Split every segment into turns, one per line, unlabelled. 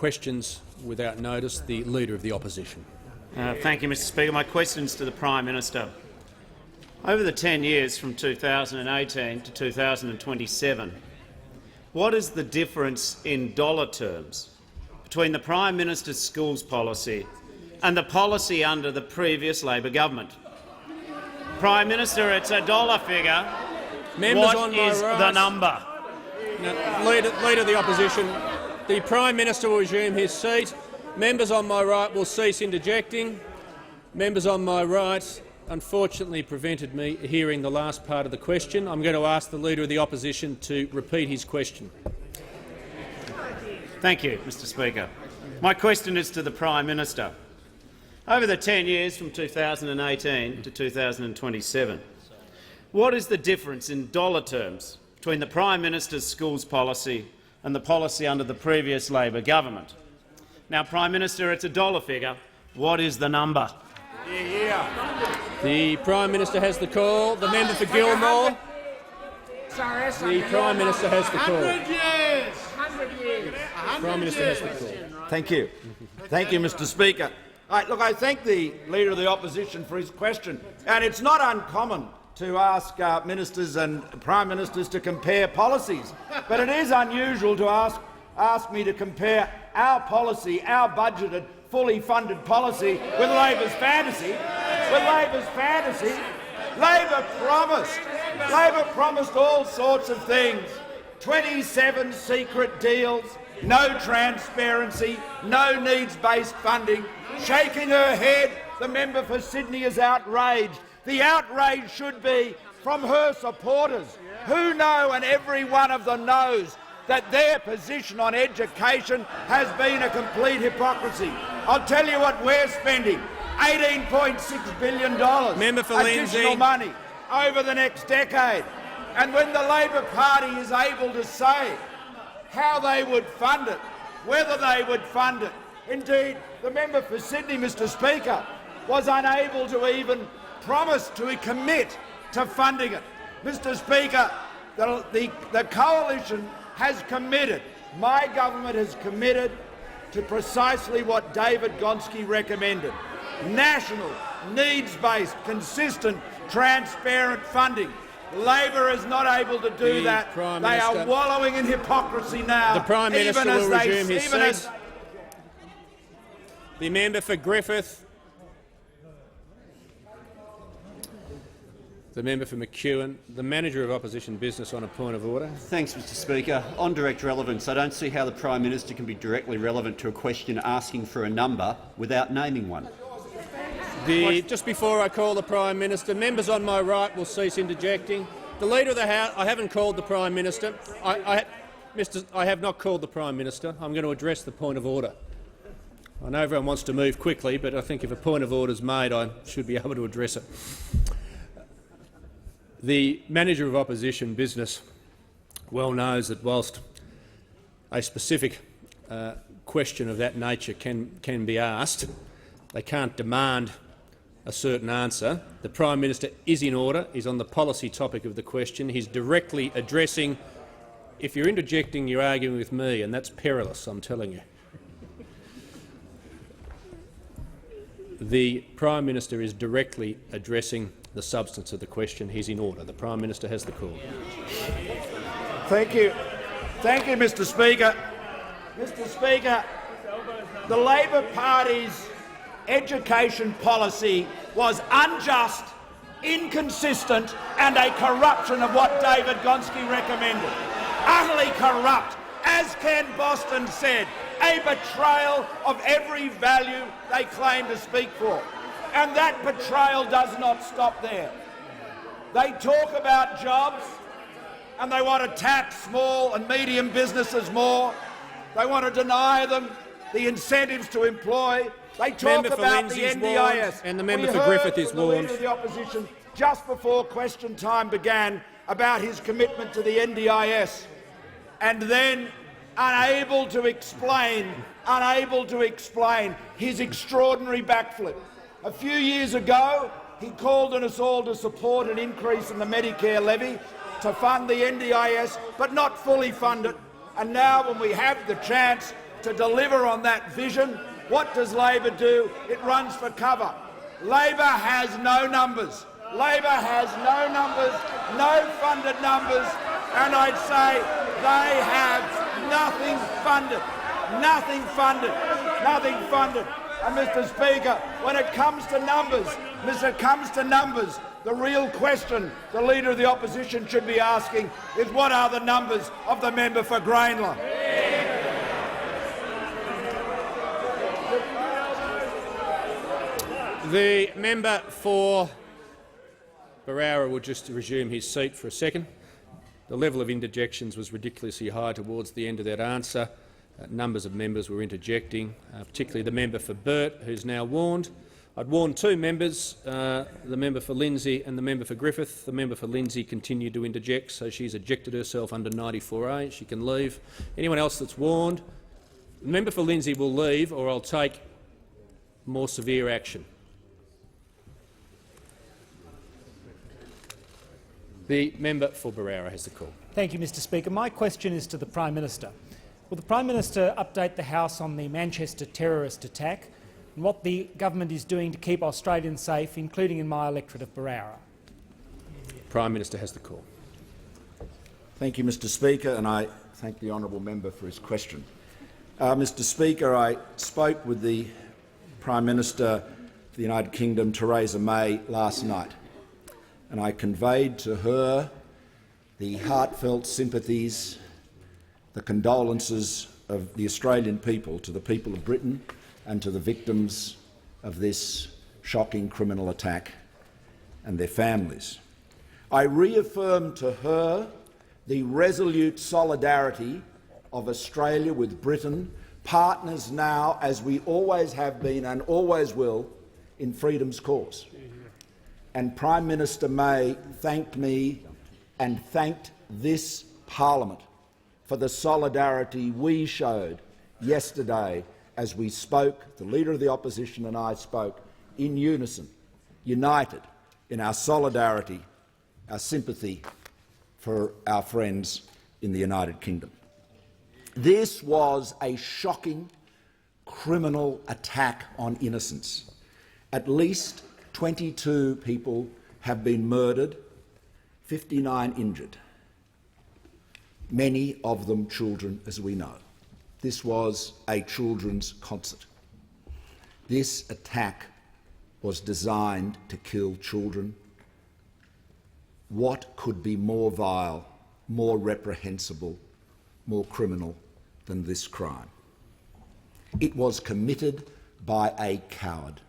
questions without notice. The Leader of the Opposition.
Thank you, Mr Speaker. My question is to the Prime Minister. Over the 10 years from 2018 to 2027, what is the difference in dollar terms between the Prime Minister's schools policy and the policy under the previous Labor government? Prime Minister, it's a dollar figure.
Members
what is the number?
Leader of the Opposition, the Prime Minister will resume his seat. Members on my right will cease interjecting. Members on my right unfortunately prevented me hearing the last part of the question. I'm going to ask the Leader of the Opposition to repeat his question.
Thank you, Mr Speaker. My question is to the Prime Minister. Over the 10 years from 2018 to 2027, what is the difference in dollar terms between the Prime Minister's schools policy and the policy under the previous Labor government? Now, Prime Minister, it's a dollar figure. What is the number?
The Prime Minister has the call. The member for Gilmore. The Prime Minister has the call.
100 years. 100 years.
Prime Minister has the call.
Thank you. Thank you, Mr Speaker. Look, I thank the Leader of the Opposition for his question. And it's not uncommon to ask ministers and prime ministers to compare policies, but it is unusual to ask me to compare our policy, our budgeted, fully funded policy, with Labor's fantasy. Labor promised all sorts of things. 27 secret deals, no transparency, no needs-based funding. Shaking her head, the member for Sydney is outraged. The outrage should be from her supporters, who know, and every one of them knows, that their position on education has been a complete hypocrisy. I'll tell you what we're spending: $18.6 billion
member for
additional
Lindsay.
money over the next decade. And when the Labor Party is able to say how they would fund it, whether they would fund it, indeed, the member for Sydney, Mr Speaker, was unable to even promise to commit to funding it. Mr Speaker, the coalition has committed, my government has committed to precisely what David Gonski recommended: national, needs-based, consistent, transparent funding. Labor is not able to do that. They are wallowing in hypocrisy now.
The Prime Minister will resume his seat. The member for Griffith. The member for McEwen. The Manager of Opposition Business on a point of order.
Thanks, Mr Speaker. On direct relevance, I don't see how the Prime Minister can be directly relevant to a question asking for a number without naming one.
Just before I call the Prime Minister, members on my right will cease interjecting. The Leader of the House— I haven't called the Prime Minister. I have not called the Prime Minister. I'm going to address the point of order. I know everyone wants to move quickly, but I think if a point of order is made, I should be able to address it. The Manager of Opposition Business well knows that whilst a specific question of that nature can be asked, they can't demand a certain answer. The Prime Minister is in order. He's on the policy topic of the question. He's directly addressing— if you're interjecting, you're arguing with me, and that's perilous, I'm telling you. The Prime Minister is directly addressing the substance of the question. He's in order. The Prime Minister has the call.
Thank you. Thank you, Mr Speaker. Mr Speaker, the Labor Party's education policy was unjust, inconsistent and a corruption of what David Gonski recommended. Utterly corrupt, as Ken Boston said, a betrayal of every value they claim to speak for. And that betrayal does not stop there. They talk about jobs and they want to tax small and medium businesses more. They want to deny them the incentives to employ. They talk about the NDIS.
And the member for Griffith is warned.
The Leader of the Opposition, just before question time began, about his commitment to the NDIS, and then unable to explain his extraordinary backflip. A few years ago, he called on us all to support an increase in the Medicare levy to fund the NDIS, but not fully fund it. And now, when we have the chance to deliver on that vision, what does Labor do? It runs for cover. Labor has no numbers. Labor has no numbers, no funded numbers, and I'd say they have nothing funded. Nothing funded. Nothing funded. And Mr. Speaker, when it comes to numbers, the real question the Leader of the Opposition should be asking is what are the numbers of the member for Grainler?
The member for Barara will just resume his seat for a second. The level of interjections was ridiculously high towards the end of that answer. Numbers of members were interjecting, particularly the member for Burt, who's now warned. I'd warned two members, the member for Lindsay and the member for Griffith. The member for Lindsay continued to interject, so she's ejected herself under 94A. She can leave. Anyone else that's warned? The member for Lindsay will leave, or I'll take more severe action. The member for Barara has the call.
Thank you, Mr. Speaker. My question is to the Prime Minister. Will the Prime Minister update the House on the Manchester terrorist attack and what the government is doing to keep Australians safe, including in my electorate of Barara?
Prime Minister has the call.
Thank you, Mr. Speaker, and I thank the honourable member for his question. Mr. Speaker, I spoke with the Prime Minister of the United Kingdom, Theresa May, last night, and I conveyed to her the heartfelt sympathies, the condolences of the Australian people to the people of Britain and to the victims of this shocking criminal attack and their families. I reaffirmed to her the resolute solidarity of Australia with Britain, partners now, as we always have been and always will, in freedom's cause. And Prime Minister May thanked me and thanked this Parliament for the solidarity we showed yesterday as we spoke, the Leader of the Opposition and I spoke, in unison, united in our solidarity, our sympathy for our friends in the United Kingdom. This was a shocking criminal attack on innocents. At least 22 people have been murdered, 59 injured, many of them children, as we know. This was a children's concert. This attack was designed to kill children. What could be more vile, more reprehensible, more criminal than this crime? It was committed by a coward.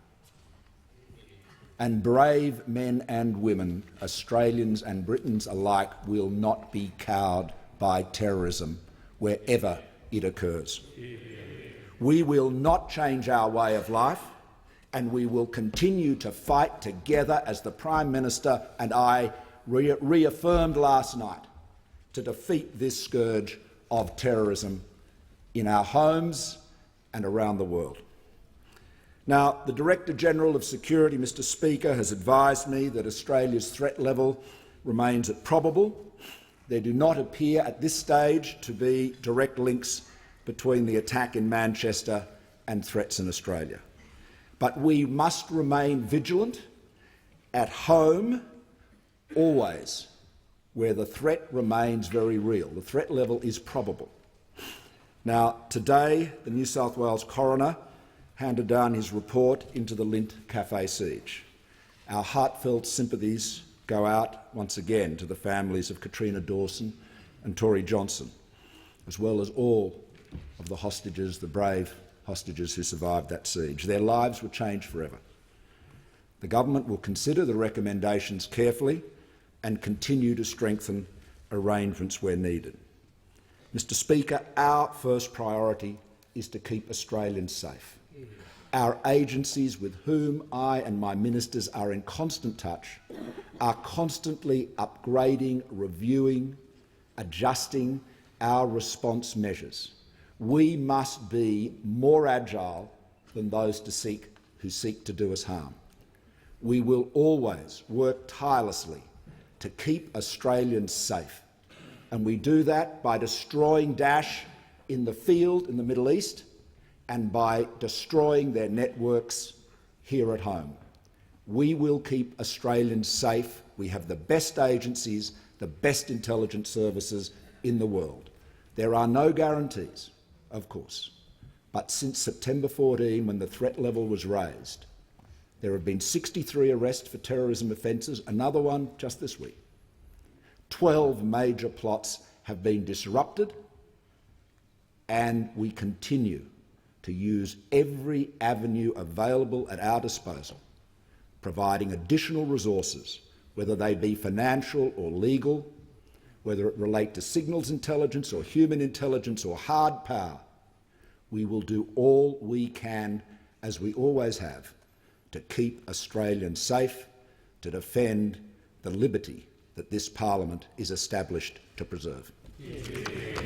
And brave men and women, Australians and Britons alike, will not be cowed by terrorism wherever it occurs. We will not change our way of life, and we will continue to fight together, as the Prime Minister and I reaffirmed last night, to defeat this scourge of terrorism in our homes and around the world. Now, the Director-General of Security, Mr. Speaker, has advised me that Australia's threat level remains at probable. There do not appear at this stage to be direct links between the attack in Manchester and threats in Australia. But we must remain vigilant at home, always, where the threat remains very real. The threat level is probable. Now, today, the New South Wales coroner handed down his report into the Lindt Cafe siege. Our heartfelt sympathies go out once again to the families of Katrina Dawson and Tory Johnson, as well as all of the hostages, the brave hostages who survived that siege. Their lives were changed forever. The government will consider the recommendations carefully and continue to strengthen arrangements where needed. Mr. Speaker, our first priority is to keep Australians safe. Our agencies, with whom I and my ministers are in constant touch, are constantly upgrading, reviewing, adjusting our response measures. We must be more agile than those who seek to do us harm. We will always work tirelessly to keep Australians safe, and we do that by destroying Daesh in the field in the Middle East, and by destroying their networks here at home. We will keep Australians safe. We have the best agencies, the best intelligence services in the world. There are no guarantees, of course, but since September 14, when the threat level was raised, there have been 63 arrests for terrorism offences, another one just this week. 12 major plots have been disrupted, and we continue to use every avenue available at our disposal, providing additional resources, whether they be financial or legal, whether it relate to signals intelligence or human intelligence or hard power. We will do all we can, as we always have, to keep Australians safe, to defend the liberty that this parliament is established to preserve.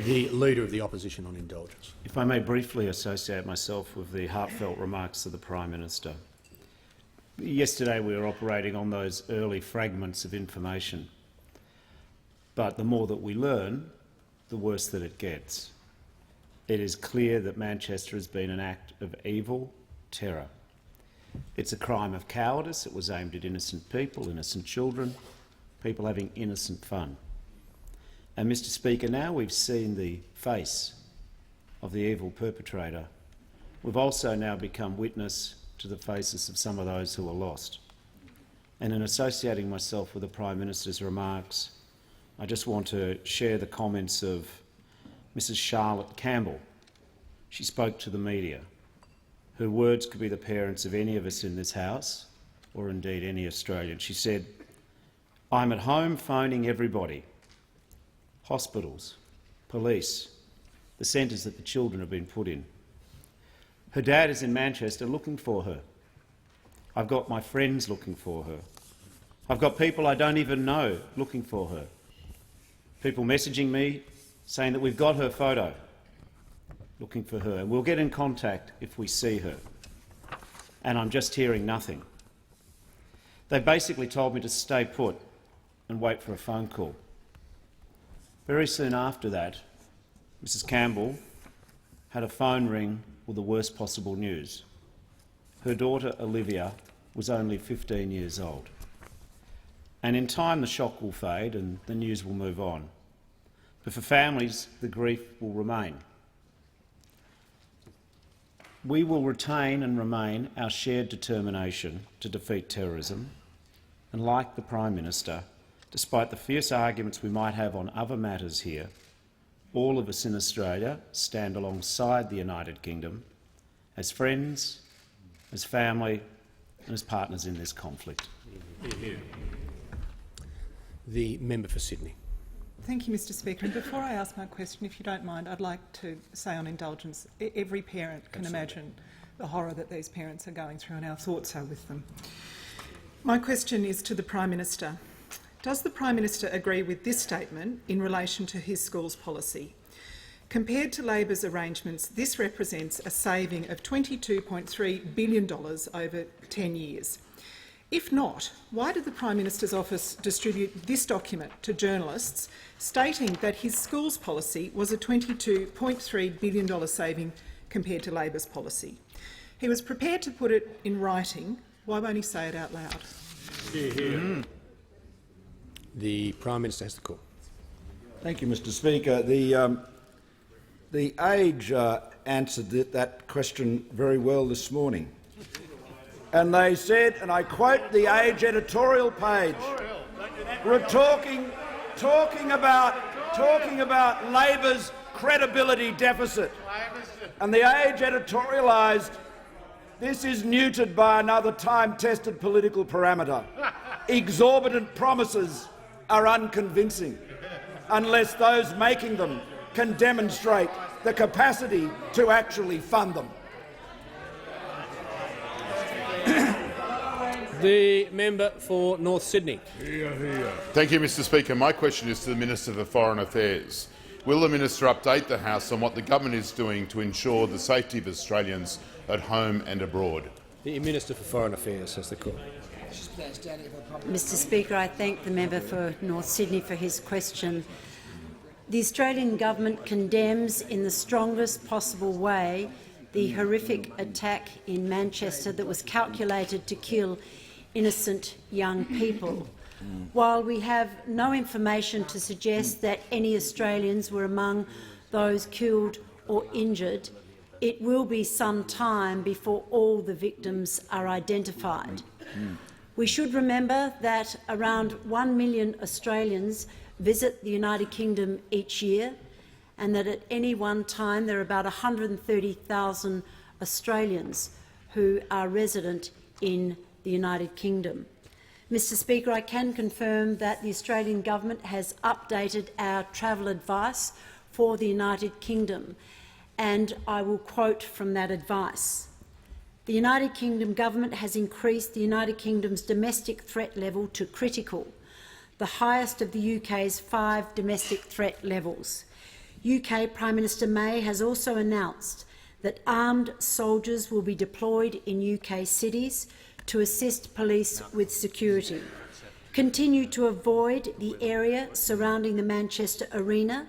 The Leader of the Opposition on indulgence.
If I may briefly associate myself with the heartfelt remarks of the Prime Minister. Yesterday we were operating on those early fragments of information, but the more that we learn, the worse that it gets. It is clear that Manchester has been an act of evil terror. It's a crime of cowardice. It was aimed at innocent people, innocent children, people having innocent fun. And, Mr Speaker, now we've seen the face of the evil perpetrator, we've also now become witness to the faces of some of those who are lost. And in associating myself with the Prime Minister's remarks, I just want to share the comments of Mrs Charlotte Campbell. She spoke to the media. Her words could be the parents of any of us in this House, or indeed any Australian. She said, "I'm at home phoning everybody, hospitals, police, the centres that the children have been put in. Her dad is in Manchester looking for her. I've got my friends looking for her. I've got people I don't even know looking for her. People messaging me saying that we've got her photo, looking for her, and we'll get in contact if we see her. And I'm just hearing nothing. They basically told me to stay put and wait for a phone call." Very soon after that, Mrs Campbell had a phone ring with the worst possible news. Her daughter, Olivia, was only 15 years old. And in time the shock will fade and the news will move on. But for families, the grief will remain. We will retain and remain our shared determination to defeat terrorism, and like the Prime Minister, despite the fierce arguments we might have on other matters here, all of us in Australia stand alongside the United Kingdom as friends, as family and as partners in this conflict.
The member for Sydney.
Thank you, Mr Speaker. And before I ask my question, if you don't mind, I'd like to say on indulgence, every parent can imagine the horror that these parents are going through, and our thoughts are with them. My question is to the Prime Minister. Does the Prime Minister agree with this statement in relation to his schools policy? Compared to Labor's arrangements, this represents a saving of $22.3 billion over 10 years. If not, why did the Prime Minister's office distribute this document to journalists stating that his schools policy was a $22.3 billion saving compared to Labor's policy? He was prepared to put it in writing. Why won't he say it out loud?
The Prime Minister has the call.
Thank you, Mr Speaker. The Age answered that question very well this morning. And they said, and I quote the Age editorial page, we're talking about Labor's credibility deficit. And the Age editorialised, this is neutered by another time-tested political parameter. Exorbitant promises are unconvincing unless those making them can demonstrate the capacity to actually fund them.
The member for North Sydney.
Thank you, Mr Speaker. My question is to the Minister for Foreign Affairs. Will the Minister update the House on what the government is doing to ensure the safety of Australians at home and abroad?
The Minister for Foreign Affairs has the call.
Mr Speaker, I thank the member for North Sydney for his question. The Australian government condemns in the strongest possible way the horrific attack in Manchester that was calculated to kill innocent young people. While we have no information to suggest that any Australians were among those killed or injured, it will be some time before all the victims are identified. We should remember that around 1 million Australians visit the United Kingdom each year, and that at any one time there are about 130,000 Australians who are resident in the United Kingdom. Mr Speaker, I can confirm that the Australian Government has updated our travel advice for the United Kingdom, and I will quote from that advice. The United Kingdom Government has increased the United Kingdom's domestic threat level to critical, the highest of the UK's 5 domestic threat levels. UK Prime Minister May has also announced that armed soldiers will be deployed in UK cities to assist police with security, continue to avoid the area surrounding the Manchester Arena,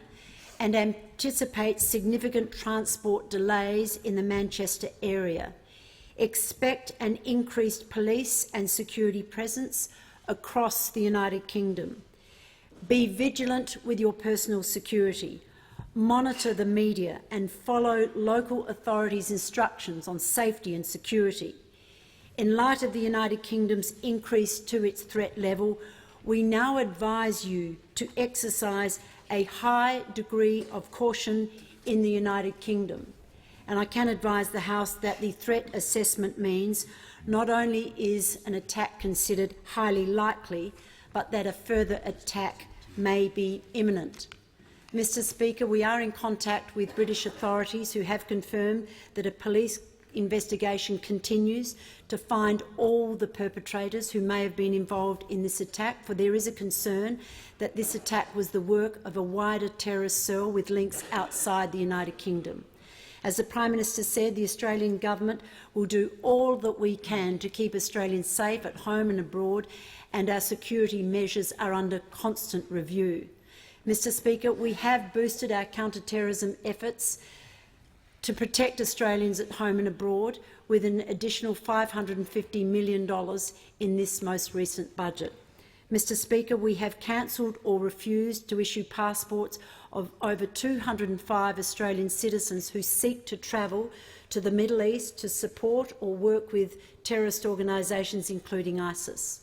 and anticipate significant transport delays in the Manchester area. Expect an increased police and security presence across the United Kingdom. Be vigilant with your personal security. Monitor the media and follow local authorities' instructions on safety and security. In light of the United Kingdom's increase to its threat level, we now advise you to exercise a high degree of caution in the United Kingdom. And I can advise the House that the threat assessment means not only is an attack considered highly likely, but that a further attack may be imminent. Mr Speaker, we are in contact with British authorities who have confirmed that a police investigation continues to find all the perpetrators who may have been involved in this attack, for there is a concern that this attack was the work of a wider terrorist cell with links outside the United Kingdom. As the Prime Minister said, the Australian Government will do all that we can to keep Australians safe at home and abroad, and our security measures are under constant review. Mr Speaker, we have boosted our counter-terrorism efforts to protect Australians at home and abroad with an additional $550 million in this most recent budget. Mr Speaker, we have cancelled or refused to issue passports of over 205 Australian citizens who seek to travel to the Middle East to support or work with terrorist organisations, including ISIS.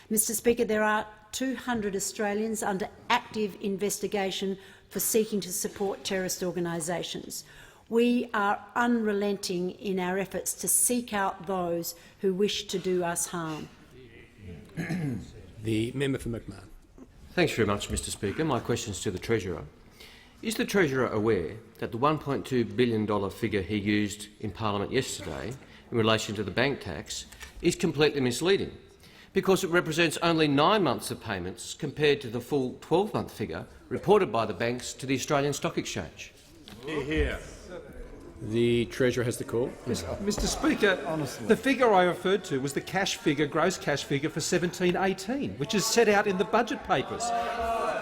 Mr Speaker, there are 200 Australians under active investigation for seeking to support terrorist organisations. We are unrelenting in our efforts to seek out those who wish to do us harm.
The member for McMahon.
Thanks very much, Mr Speaker. My question is to the Treasurer. Is the Treasurer aware that the $1.2 billion figure he used in Parliament yesterday in relation to the bank tax is completely misleading, because it represents only 9 months of payments compared to the full 12-month figure reported by the banks to the Australian Stock Exchange?
Here. The Treasurer has the call.
Mr Speaker, the figure I referred to was the cash figure, gross cash figure for 17-18, which is set out in the budget papers.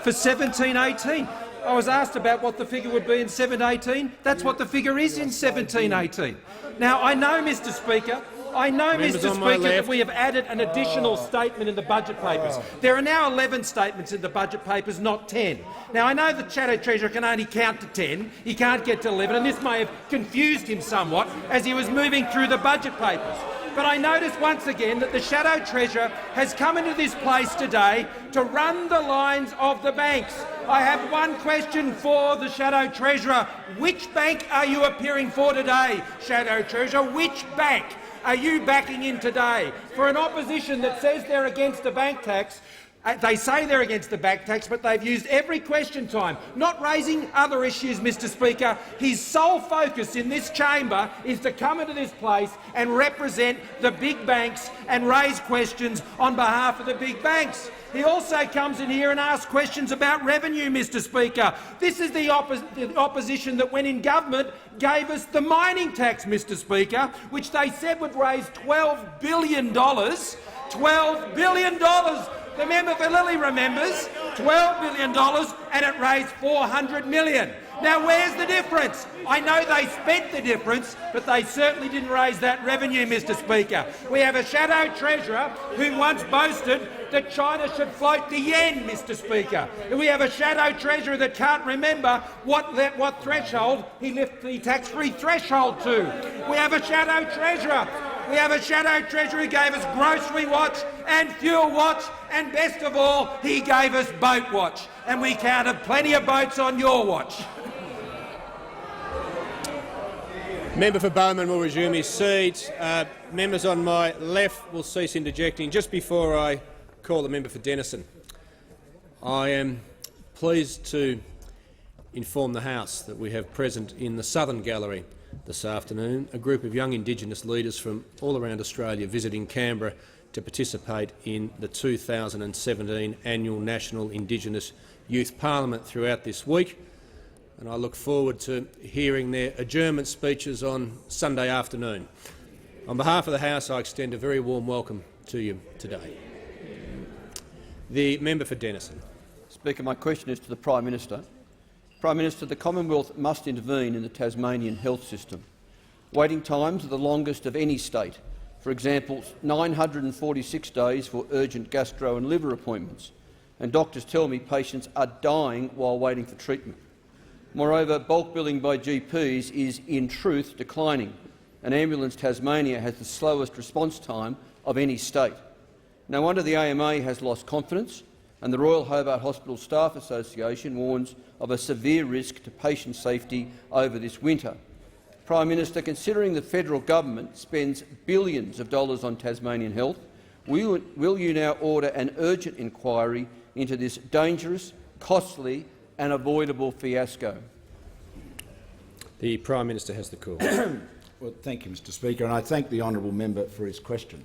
For 17-18, I was asked about what the figure would be in 17-18. That's what the figure is in 17-18. Now, I know, Mr Speaker, that we have added an additional statement in the budget papers. There are now 11 statements in the budget papers, not 10. Now, I know the Shadow Treasurer can only count to 10. He can't get to 11, and this may have confused him somewhat as he was moving through the budget papers. But I notice once again that the Shadow Treasurer has come into this place today to run the lines of the banks. I have one question for the Shadow Treasurer. Which bank are you appearing for today, Shadow Treasurer? Which bank are you backing in today? For an opposition that says they're against the bank tax, they say they're against the bank tax, but they've used every question time, not raising other issues, Mr Speaker. His sole focus in this chamber is to come into this place and represent the big banks and raise questions on behalf of the big banks. He also comes in here and asks questions about revenue, Mr Speaker. This is the opposition that, when in government, gave us the mining tax, Mr Speaker, which they said would raise $12 billion. $12 billion! The member for Lilly remembers $12 billion and it raised $400 million. Now, where's the difference? I know they spent the difference, but they certainly didn't raise that revenue, Mr Speaker. We have a shadow treasurer who once boasted that China should float the yen, Mr Speaker. And we have a shadow treasurer that can't remember what threshold he lifted the tax-free threshold to. We have a shadow treasurer. We have a shadow treasurer who gave us Grocery Watch and Fuel Watch, and best of all, he gave us Boat Watch. And we counted plenty of boats on your watch.
Member for Bowman will resume his seat. Members on my left will cease interjecting. Just before I call the member for Denison, I am pleased to inform the House that we have present in the Southern Gallery this afternoon a group of young Indigenous leaders from all around Australia visiting Canberra to participate in the 2017 Annual National Indigenous Youth Parliament throughout this week, and I look forward to hearing their adjournment speeches on Sunday afternoon. On behalf of the House, I extend a very warm welcome to you today. The member for Denison.
Speaker, my question is to the Prime Minister. Prime Minister, the Commonwealth must intervene in the Tasmanian health system. Waiting times are the longest of any state. For example, 946 days for urgent gastro and liver appointments, and doctors tell me patients are dying while waiting for treatment. Moreover, bulk billing by GPs is in truth declining, and Ambulance Tasmania has the slowest response time of any state. No wonder the AMA has lost confidence, and the Royal Hobart Hospital Staff Association warns of a severe risk to patient safety over this winter. Prime Minister, considering the federal government spends billions of dollars on Tasmanian health, will you now order an urgent inquiry into this dangerous, costly and avoidable fiasco?
The Prime Minister has the call.
Well, thank you, Mr Speaker, and I thank the honourable member for his question.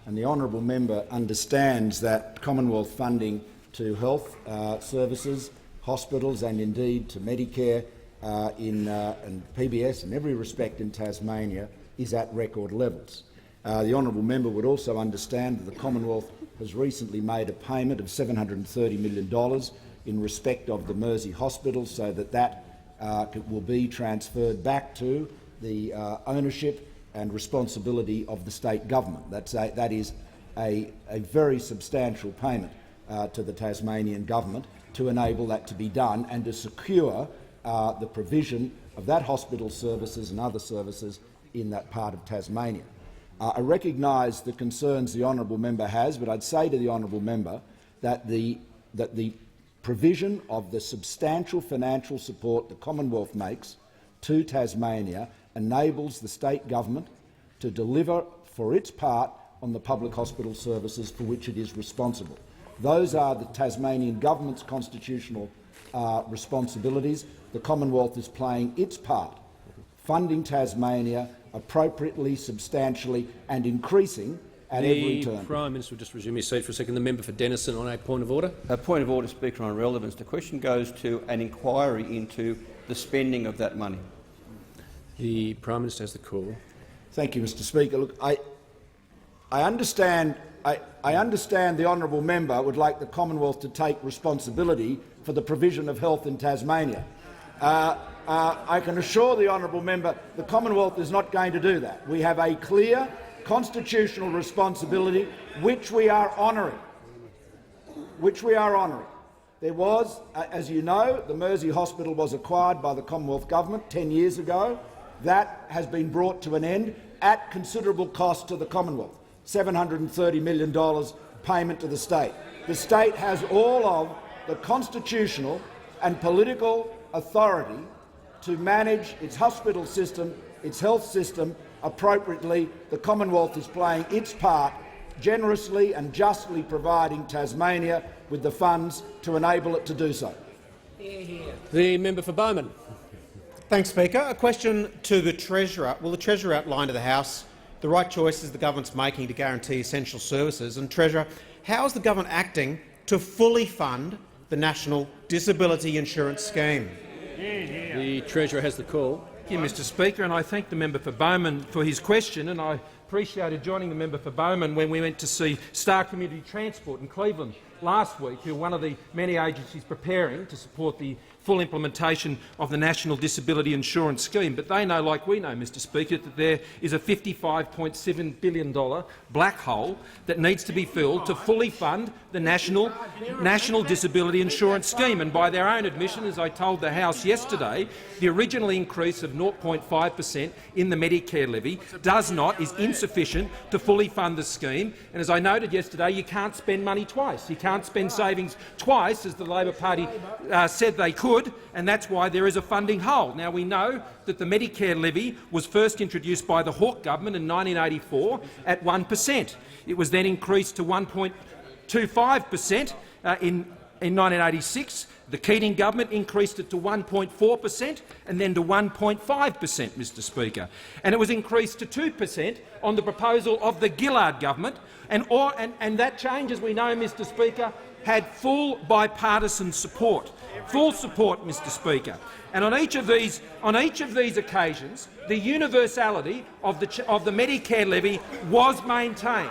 And the honourable member understands that Commonwealth funding to health services, hospitals and indeed to Medicare and PBS in every respect in Tasmania is at record levels. The honourable member would also understand that the Commonwealth has recently made a payment of $730 million in respect of the Mersey Hospital, so that will be transferred back to the ownership and responsibility of the state government. That is a very substantial payment to the Tasmanian government to enable that to be done and to secure the provision of that hospital services and other services in that part of Tasmania. I recognise the concerns the honourable member has, but I'd say to the honourable member that the provision of the substantial financial support the Commonwealth makes to Tasmania enables the state government to deliver for its part on the public hospital services for which it is responsible. Those are the Tasmanian government's constitutional responsibilities. The Commonwealth is playing its part, funding Tasmania appropriately, substantially and increasing at every turn.
The Prime Minister will just resume his seat for a second. The member for Denison on a point of order.
A point of order, Speaker, on relevance. The question goes to an inquiry into the spending of that money.
The Prime Minister has the call.
Thank you, Mr Speaker. Look, I understand the honourable member would like the Commonwealth to take responsibility for the provision of health in Tasmania. I can assure the honourable member the Commonwealth is not going to do that. We have a clear constitutional responsibility which we are honouring. There was, as you know, the Mersey Hospital was acquired by the Commonwealth Government 10 years ago. That has been brought to an end at considerable cost to the Commonwealth, $730 million payment to the state. The state has all of the constitutional and political authority to manage its hospital system, its health system appropriately. The Commonwealth is playing its part, generously and justly providing Tasmania with the funds to enable it to do so.
The member for Bowman.
Thanks, Speaker. A question to the Treasurer. Will the Treasurer outline to the House the right choices the government's making to guarantee essential services? And, Treasurer, how is the government acting to fully fund the National Disability Insurance Scheme?
The Treasurer has the call.
Thank you, Mr Speaker, and I thank the member for Bowman for his question, and I appreciated joining the member for Bowman when we went to see Star Community Transport in Cleveland last week, who are one of the many agencies preparing to support the full implementation of the National Disability Insurance Scheme. But they know, like we know, Mr Speaker, that there is a $55.7 billion black hole that needs to be filled to fully fund the National Disability Insurance Scheme. And by their own admission, as I told the House yesterday, the original increase of 0.5% in the Medicare levy is insufficient to fully fund the scheme. And as I noted yesterday, you can't spend money twice. You can't spend savings twice, as the Labor Party said they could, and that's why there is a funding hole. Now, we know that the Medicare levy was first introduced by the Hawke government in 1984 at 1%. It was then increased to 1.25% in 1986. The Keating government increased it to 1.4% and then to 1.5%, Mr Speaker. And it was increased to 2% on the proposal of the Gillard government. And that change, as we know, Mr Speaker, had full bipartisan support. Full support, Mr Speaker. And on each of these occasions, the universality of the Medicare levy was maintained.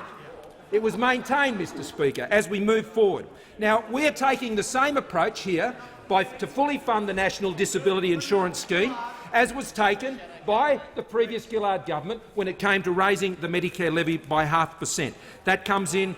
It was maintained, Mr Speaker, as we move forward. Now, we are taking the same approach here to fully fund the National Disability Insurance Scheme as was taken by the previous Gillard government when it came to raising the Medicare levy by 0.5%. That comes in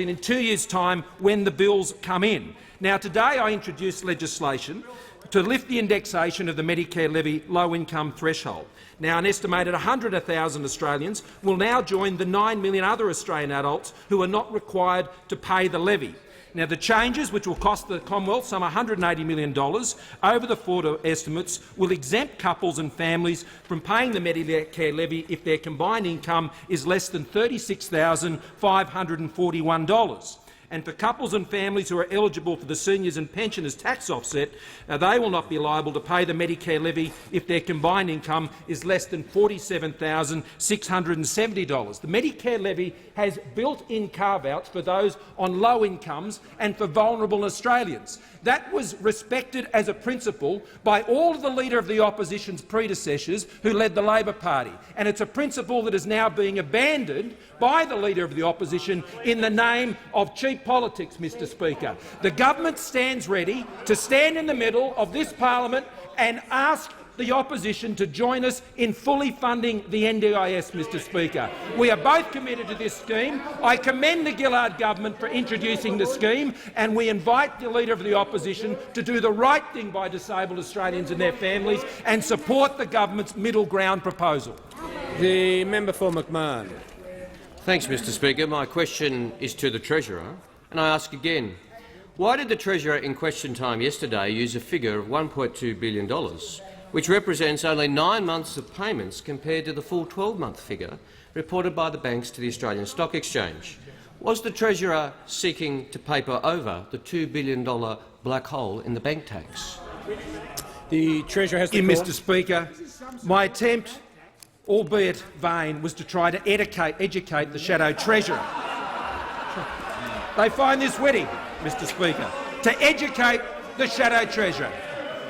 in 2 years' time when the bills come in. Now, today I introduced legislation to lift the indexation of the Medicare levy low-income threshold. Now, an estimated 100,000 Australians will now join the 9 million other Australian adults who are not required to pay the levy. Now, the changes, which will cost the Commonwealth some $180 million over the forward estimates, will exempt couples and families from paying the Medicare levy if their combined income is less than $36,541. And for couples and families who are eligible for the seniors and pensioners tax offset, they will not be liable to pay the Medicare levy if their combined income is less than $47,670. The Medicare levy has built-in carve-outs for those on low incomes and for vulnerable Australians. That was respected as a principle by all of the Leader of the Opposition's predecessors who led the Labor Party, and it's a principle that is now being abandoned by the Leader of the Opposition in the name of cheap politics, Mr Speaker. The government stands ready to stand in the middle of this parliament and ask the opposition to join us in fully funding the NDIS, Mr Speaker. We are both committed to this scheme. I commend the Gillard government for introducing the scheme, and we invite the Leader of the Opposition to do the right thing by disabled Australians and their families and support the government's middle ground proposal.
The member for McMahon.
Thanks, Mr Speaker. My question is to the Treasurer, and I ask again, why did the Treasurer in question time yesterday use a figure of $1.2 billion, which represents only 9 months of payments compared to the full 12-month figure reported by the banks to the Australian Stock Exchange? Was the Treasurer seeking to paper over the $2 billion black hole in the bank tax?
The Treasurer has the
floor.
floor.
Mr Speaker, my attempt, albeit vain, was to try to educate the Shadow Treasurer. They find this witty, Mr Speaker, to educate the Shadow Treasurer.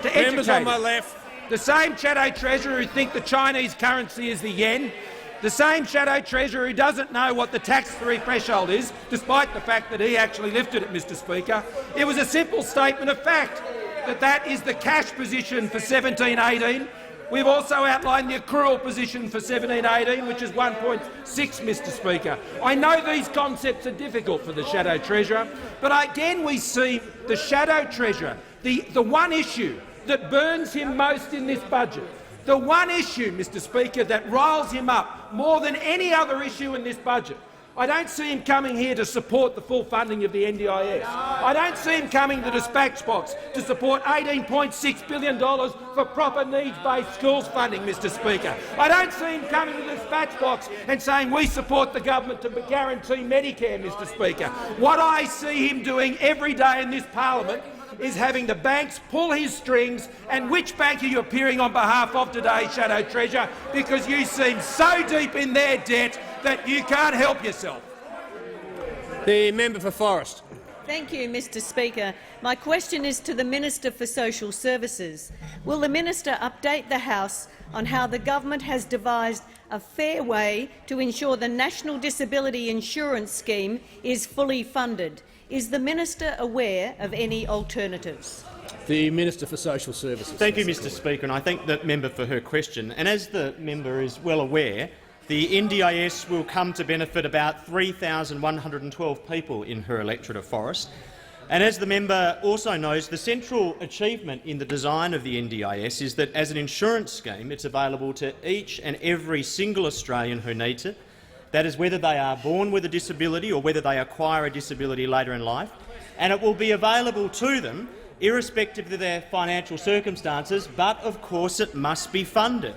To
Members on my left.
The same Shadow Treasurer who think the Chinese currency is the yen, the same Shadow Treasurer who doesn't know what the tax-free threshold is, despite the fact that he actually lifted it, Mr Speaker. It was a simple statement of fact that that is the cash position for 17-18. We've also outlined the accrual position for 17-18, which is 1.6, Mr Speaker. I know these concepts are difficult for the Shadow Treasurer, but again we see the Shadow Treasurer, the one issue that burns him most in this budget, the one issue, Mr Speaker, that riles him up more than any other issue in this budget. I don't see him coming here to support the full funding of the NDIS. I don't see him coming to the dispatch box to support $18.6 billion for proper needs-based schools funding, Mr Speaker. I don't see him coming to the dispatch box and saying we support the government to guarantee Medicare, Mr Speaker. What I see him doing every day in this parliament is having the banks pull his strings. And which bank are you appearing on behalf of today, Shadow Treasurer? Because you seem so deep in their debt that you can't help yourself.
The member for Forrest.
Thank you, Mr Speaker. My question is to the Minister for Social Services. Will the Minister update the House on how the government has devised a fair way to ensure the National Disability Insurance Scheme is fully funded? Is the minister aware of any alternatives?
The Minister for Social Services.
Thank you, Mr Speaker, and I thank the member for her question. And as the member is well aware, the NDIS will come to benefit about 3,112 people in her electorate of Forest. And as the member also knows, the central achievement in the design of the NDIS is that as an insurance scheme it's available to each and every single Australian who needs it. That is whether they are born with a disability or whether they acquire a disability later in life. And it will be available to them irrespective of their financial circumstances, but of course it must be funded.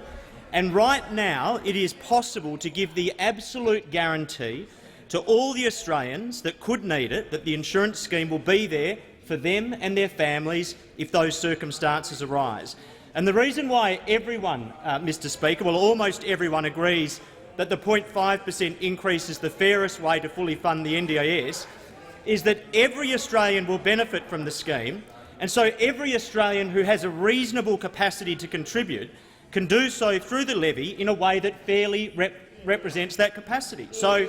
And right now it is possible to give the absolute guarantee to all the Australians that could need it that the insurance scheme will be there for them and their families if those circumstances arise. And the reason why everyone, Mr Speaker, well, almost everyone agrees that the 0.5% increase is the fairest way to fully fund the NDIS is that every Australian will benefit from the scheme, and so every Australian who has a reasonable capacity to contribute can do so through the levy in a way that fairly represents that capacity. So,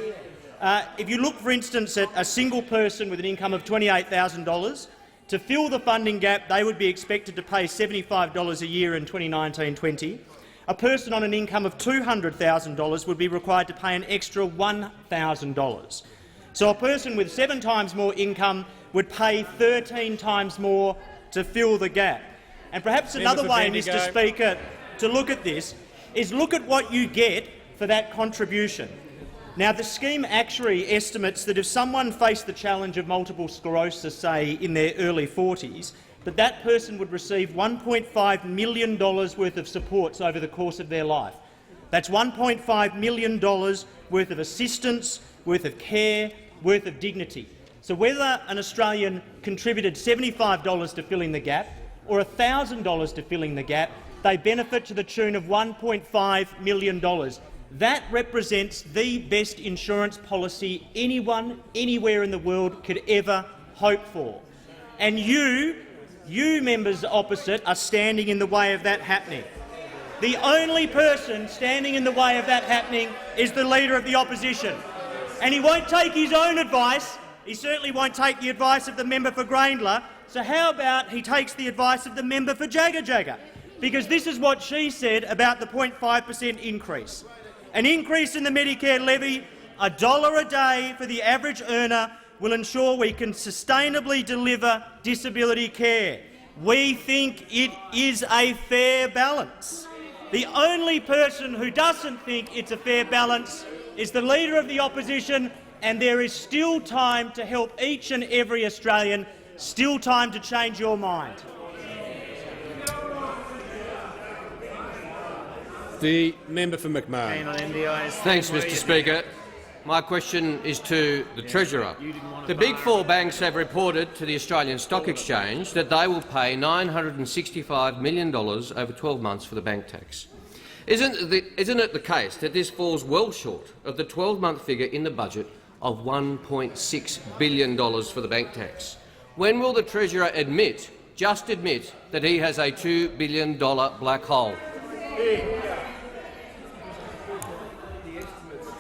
if you look, for instance, at a single person with an income of $28,000, to fill the funding gap they would be expected to pay $75 a year in 2019-20. A person on an income of $200,000 would be required to pay an extra $1,000. So a person with 7 times more income would pay 13 times more to fill the gap. And perhaps another way, Mr Speaker, to look at this is look at what you get for that contribution. Now, the scheme actuary estimates that if someone faced the challenge of multiple sclerosis, say in their early 40s, that person would receive $1.5 million worth of supports over the course of their life. That's $1.5 million worth of assistance, worth of care, worth of dignity. So whether an Australian contributed $75 to filling the gap or $1,000 to filling the gap, they benefit to the tune of $1.5 million. That represents the best insurance policy anyone, anywhere in the world could ever hope for. And you members opposite are standing in the way of that happening. The only person standing in the way of that happening is the Leader of the Opposition. And he won't take his own advice. He certainly won't take the advice of the member for Grayndler. So how about he takes the advice of the member for Jagga? Because this is what she said about the 0.5% increase. An increase in the Medicare levy, $1 a day for the average earner, will ensure we can sustainably deliver disability care. We think it is a fair balance. The only person who doesn't think it's a fair balance is the Leader of the Opposition, and there is still time to help each and every Australian, still time to change your mind.
The member for McMahon.
Thanks, Mr Speaker. My question is to the Treasurer. The Big Four banks have reported to the Australian Stock Exchange that they will pay $965 million over 12 months for the bank tax. Isn't it the case that this falls well short of the 12-month figure in the budget of $1.6 billion for the bank tax? When will the Treasurer just admit, that he has a $2 billion black hole?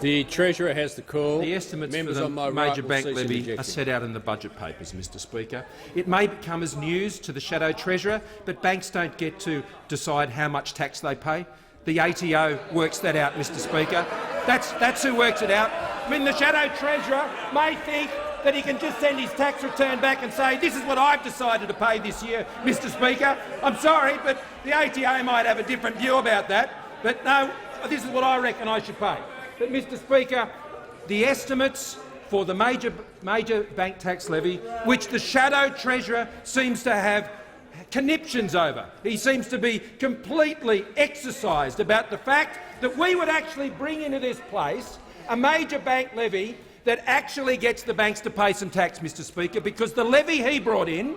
The Treasurer has the call.
The estimates for the major bank levy are set out in the budget papers, Mr Speaker. It may come as news to the Shadow Treasurer, but banks don't get to decide how much tax they pay. The ATO works that out, Mr Speaker. That's who works it out. I mean, the Shadow Treasurer may think that he can just send his tax return back and say, this is what I've decided to pay this year, Mr Speaker. I'm sorry, but the ATO might have a different view about that. But no, this is what I reckon I should pay. But, Mr Speaker, the estimates for the major bank tax levy, which the Shadow Treasurer seems to have conniptions over. He seems to be completely exercised about the fact that we would actually bring into this place a major bank levy that actually gets the banks to pay some tax, Mr Speaker, because the levy he brought in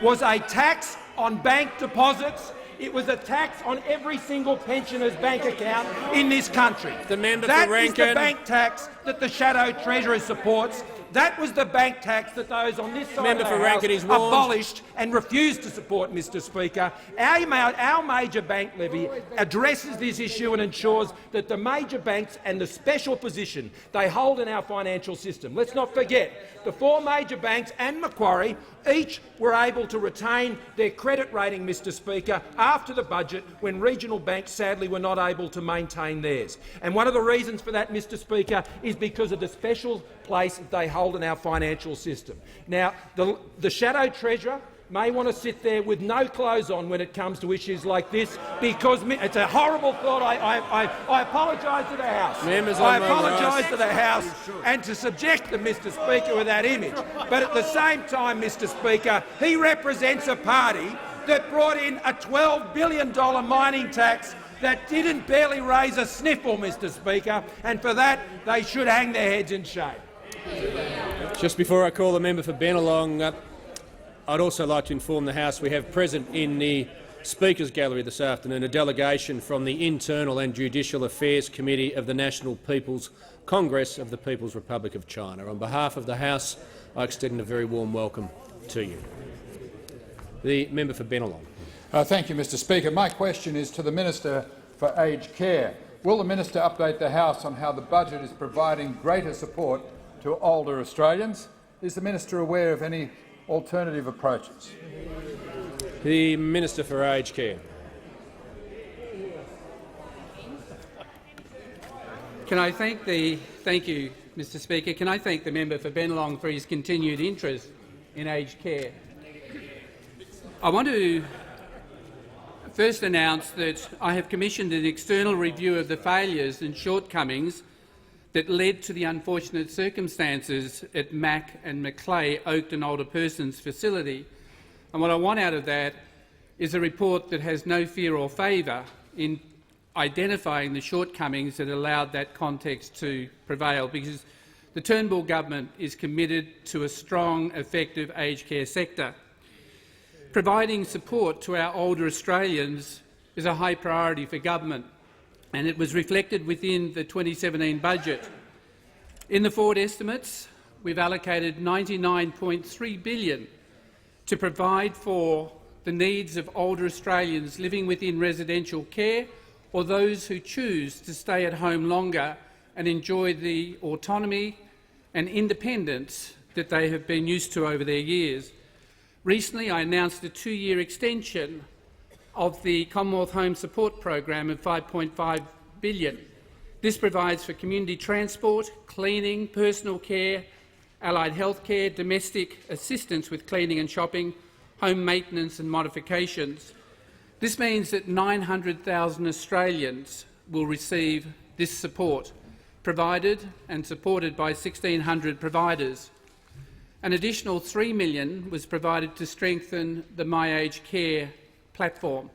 was a tax on bank deposits. It was a tax on every single pensioner's bank account in this country.
The member
that
for
is the bank tax that the Shadow Treasurer supports. That was the bank tax that those on this side of the House abolished and refused to support, Mr Speaker. Our major bank levy addresses this issue and ensures that the major banks and the special position they hold in our financial system. Let's not forget, the four major banks and Macquarie each were able to retain their credit rating, Mr Speaker, after the budget, when regional banks sadly were not able to maintain theirs. And one of the reasons for that, Mr Speaker, is because of the special place that they hold in our financial system. Now, the shadow treasurer may want to sit there with no clothes on when it comes to issues like this, because it's a horrible thought. I apologise to the House. I apologise to the House and to subject them, Mr Speaker, with that image. But at the same time, Mr Speaker, he represents a party that brought in a $12 billion mining tax that didn't barely raise a sniffle, Mr Speaker, and for that they should hang their heads in shame.
Just before I call the member for Bennelong, I'd also like to inform the House we have present in the Speaker's Gallery this afternoon a delegation from the Internal and Judicial Affairs Committee of the National People's Congress of the People's Republic of China. On behalf of the House, I extend a very warm welcome to you. The member for Bennelong.
Thank you, Mr Speaker. My question is to the Minister for Aged Care. Will the Minister update the House on how the budget is providing greater support to older Australians? Is the Minister aware of any alternative approaches?
The Minister for Aged Care.
Thank you, Mr Speaker. Can I thank the member for Bennelong for his continued interest in aged care? I want to first announce that I have commissioned an external review of the failures and shortcomings that led to the unfortunate circumstances at Mac and Macleay Oakden Older Persons Facility. And what I want out of that is a report that has no fear or favour in identifying the shortcomings that allowed that context to prevail, because the Turnbull government is committed to a strong, effective aged care sector. Providing support to our older Australians is a high priority for government, and it was reflected within the 2017 budget. In the forward estimates, we've allocated $99.3 billion to provide for the needs of older Australians living within residential care or those who choose to stay at home longer and enjoy the autonomy and independence that they have been used to over their years. Recently, I announced a 2-year extension of the Commonwealth Home Support Program of $5.5 billion. This provides for community transport, cleaning, personal care, allied health care, domestic assistance with cleaning and shopping, home maintenance and modifications. This means that 900,000 Australians will receive this support, provided and supported by 1,600 providers. An additional $3 million was provided to strengthen the My Aged Care platform.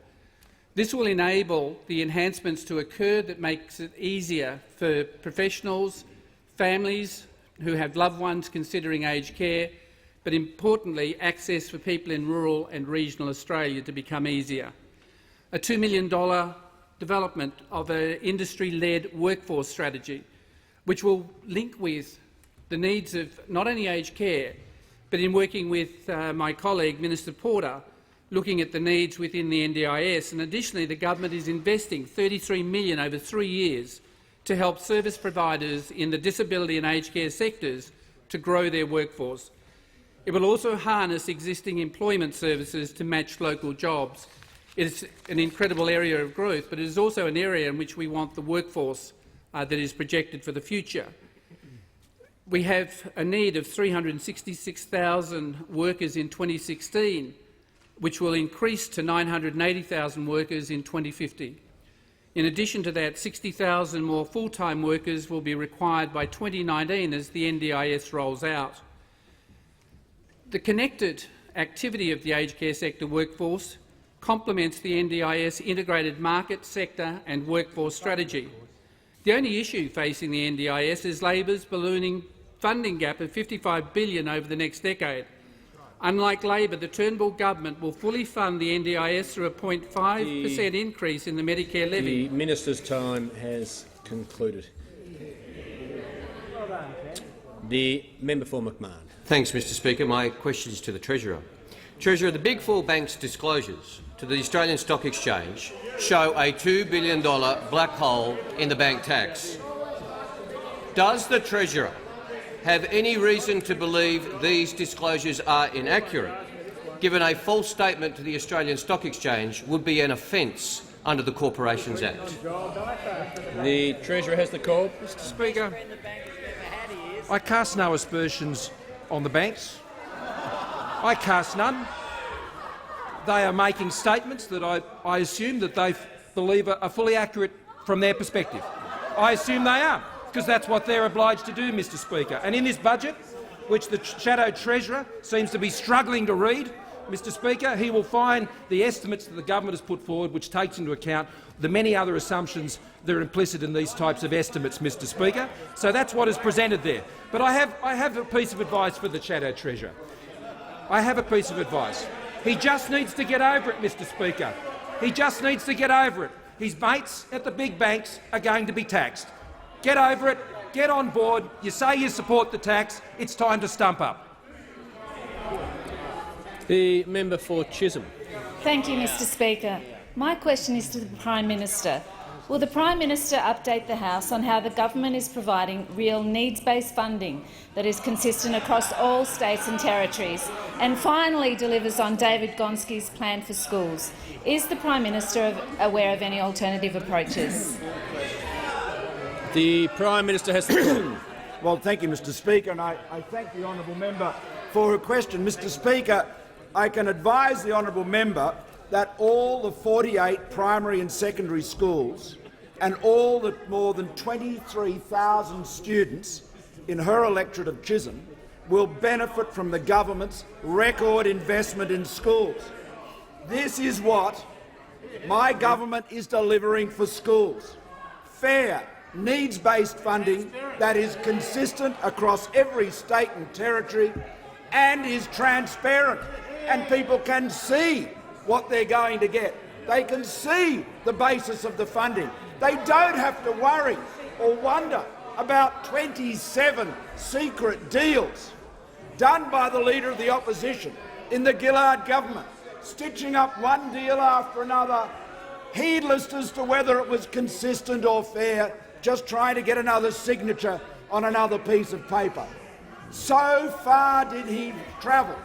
This will enable the enhancements to occur that makes it easier for professionals, families who have loved ones considering aged care, but importantly access for people in rural and regional Australia to become easier. A $2 million development of an industry-led workforce strategy, which will link with the needs of not only aged care, but in working with my colleague, Minister Porter, looking at the needs within the NDIS. And additionally, the government is investing $33 million over 3 years to help service providers in the disability and aged care sectors to grow their workforce. It will also harness existing employment services to match local jobs. It is an incredible area of growth, but it is also an area in which we want the workforce that is projected for the future. We have a need of 366,000 workers in 2016, which will increase to 980,000 workers in 2050. In addition to that, 60,000 more full-time workers will be required by 2019 as the NDIS rolls out. The connected activity of the aged care sector workforce complements the NDIS integrated market, sector and workforce strategy. The only issue facing the NDIS is Labor's ballooning funding gap of $55 billion over the next decade. Unlike Labor, the Turnbull government will fully fund the NDIS through a 0.5% increase in the Medicare levy.
The minister's time has concluded. The member for McMahon.
Thanks, Mr Speaker. My question is to the Treasurer. Treasurer, the Big Four banks' disclosures to the Australian Stock Exchange show a $2 billion black hole in the bank tax. Does the Treasurer have any reason to believe these disclosures are inaccurate, given a false statement to the Australian Stock Exchange would be an offence under the Corporations Act?
The Treasurer has the call.
Mr Speaker, I cast no aspersions on the banks. I cast none. They are making statements that I assume that they believe are fully accurate from their perspective. I assume they are, because that's what they're obliged to do, Mr Speaker. And in this budget, which the Shadow Treasurer seems to be struggling to read, Mr Speaker, he will find the estimates that the government has put forward, which takes into account the many other assumptions that are implicit in these types of estimates, Mr Speaker. So that's what is presented there. But I have a piece of advice for the Shadow Treasurer. I have a piece of advice. He just needs to get over it, Mr Speaker. He just needs to get over it. His mates at the big banks are going to be taxed. Get over it. Get on board. You say you support the tax. It's time to stump up.
The member for Chisholm.
Thank you, Mr Speaker. My question is to the Prime Minister. Will the Prime Minister update the House on how the government is providing real needs-based funding that is consistent across all states and territories, and finally delivers on David Gonski's plan for schools? Is the Prime Minister aware of any alternative approaches?
The Prime Minister has the
Well, thank you, Mr Speaker, and I thank the honourable member for her question. Mr Speaker, I can advise the honourable member that all the 48 primary and secondary schools and all the more than 23,000 students in her electorate of Chisholm will benefit from the government's record investment in schools. This is what my government is delivering for schools: fair, needs-based funding that is consistent across every state and territory and is transparent, and people can see what they're going to get. They can see the basis of the funding. They don't have to worry or wonder about 27 secret deals done by the Leader of the Opposition in the Gillard government, stitching up one deal after another, heedless as to whether it was consistent or fair, just trying to get another signature on another piece of paper. So far did he travel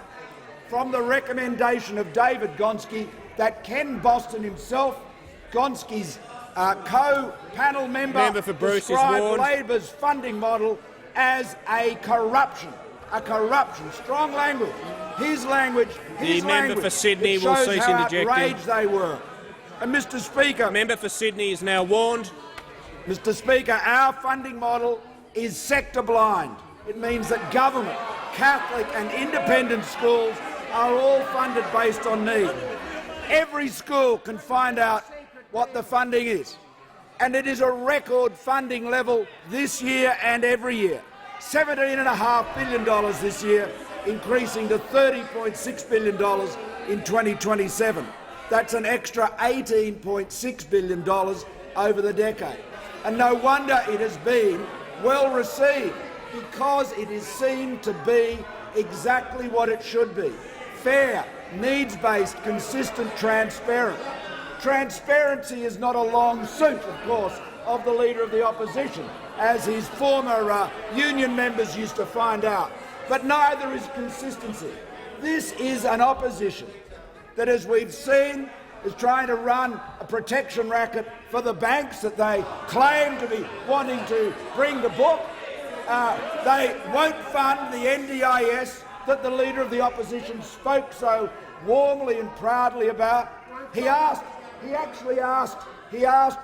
from the recommendation of David Gonski that Ken Boston himself, Gonski's co-panel member, described Labor's funding model as a corruption, strong language. His language,
the member for Sydney will cease interjecting.
Outraged they were. And Mr Speaker,
member for Sydney is now warned.
Mr Speaker, our funding model is sector blind. It means that government, Catholic and independent schools are all funded based on need. Every school can find out what the funding is, and it is a record funding level this year and every year. $17.5 billion this year, increasing to $30.6 billion in 2027. That's an extra $18.6 billion over the decade. And no wonder it has been well received, because it is seen to be exactly what it should be: fair, needs-based, consistent, transparent. Transparency is not a long suit, of course, of the Leader of the Opposition, as his former union members used to find out. But neither is consistency. This is an opposition that, as we've seen, is trying to run a protection racket for the banks that they claim to be wanting to bring to book. They won't fund the NDIS that the Leader of the Opposition spoke so warmly and proudly about. He actually asked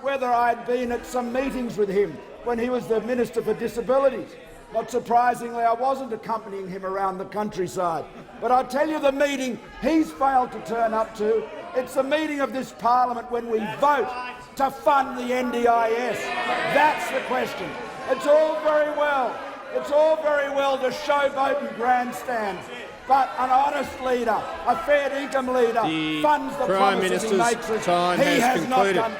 whether I'd been at some meetings with him when he was the Minister for Disabilities. Not surprisingly, I wasn't accompanying him around the countryside. But I'll tell you the meeting he's failed to turn up to. It's the meeting of this Parliament when we vote to fund the NDIS. That's the question. It's all very well to showboat and grandstand, but an honest leader, a fair income leader, funds the promises he makes us. He has not done.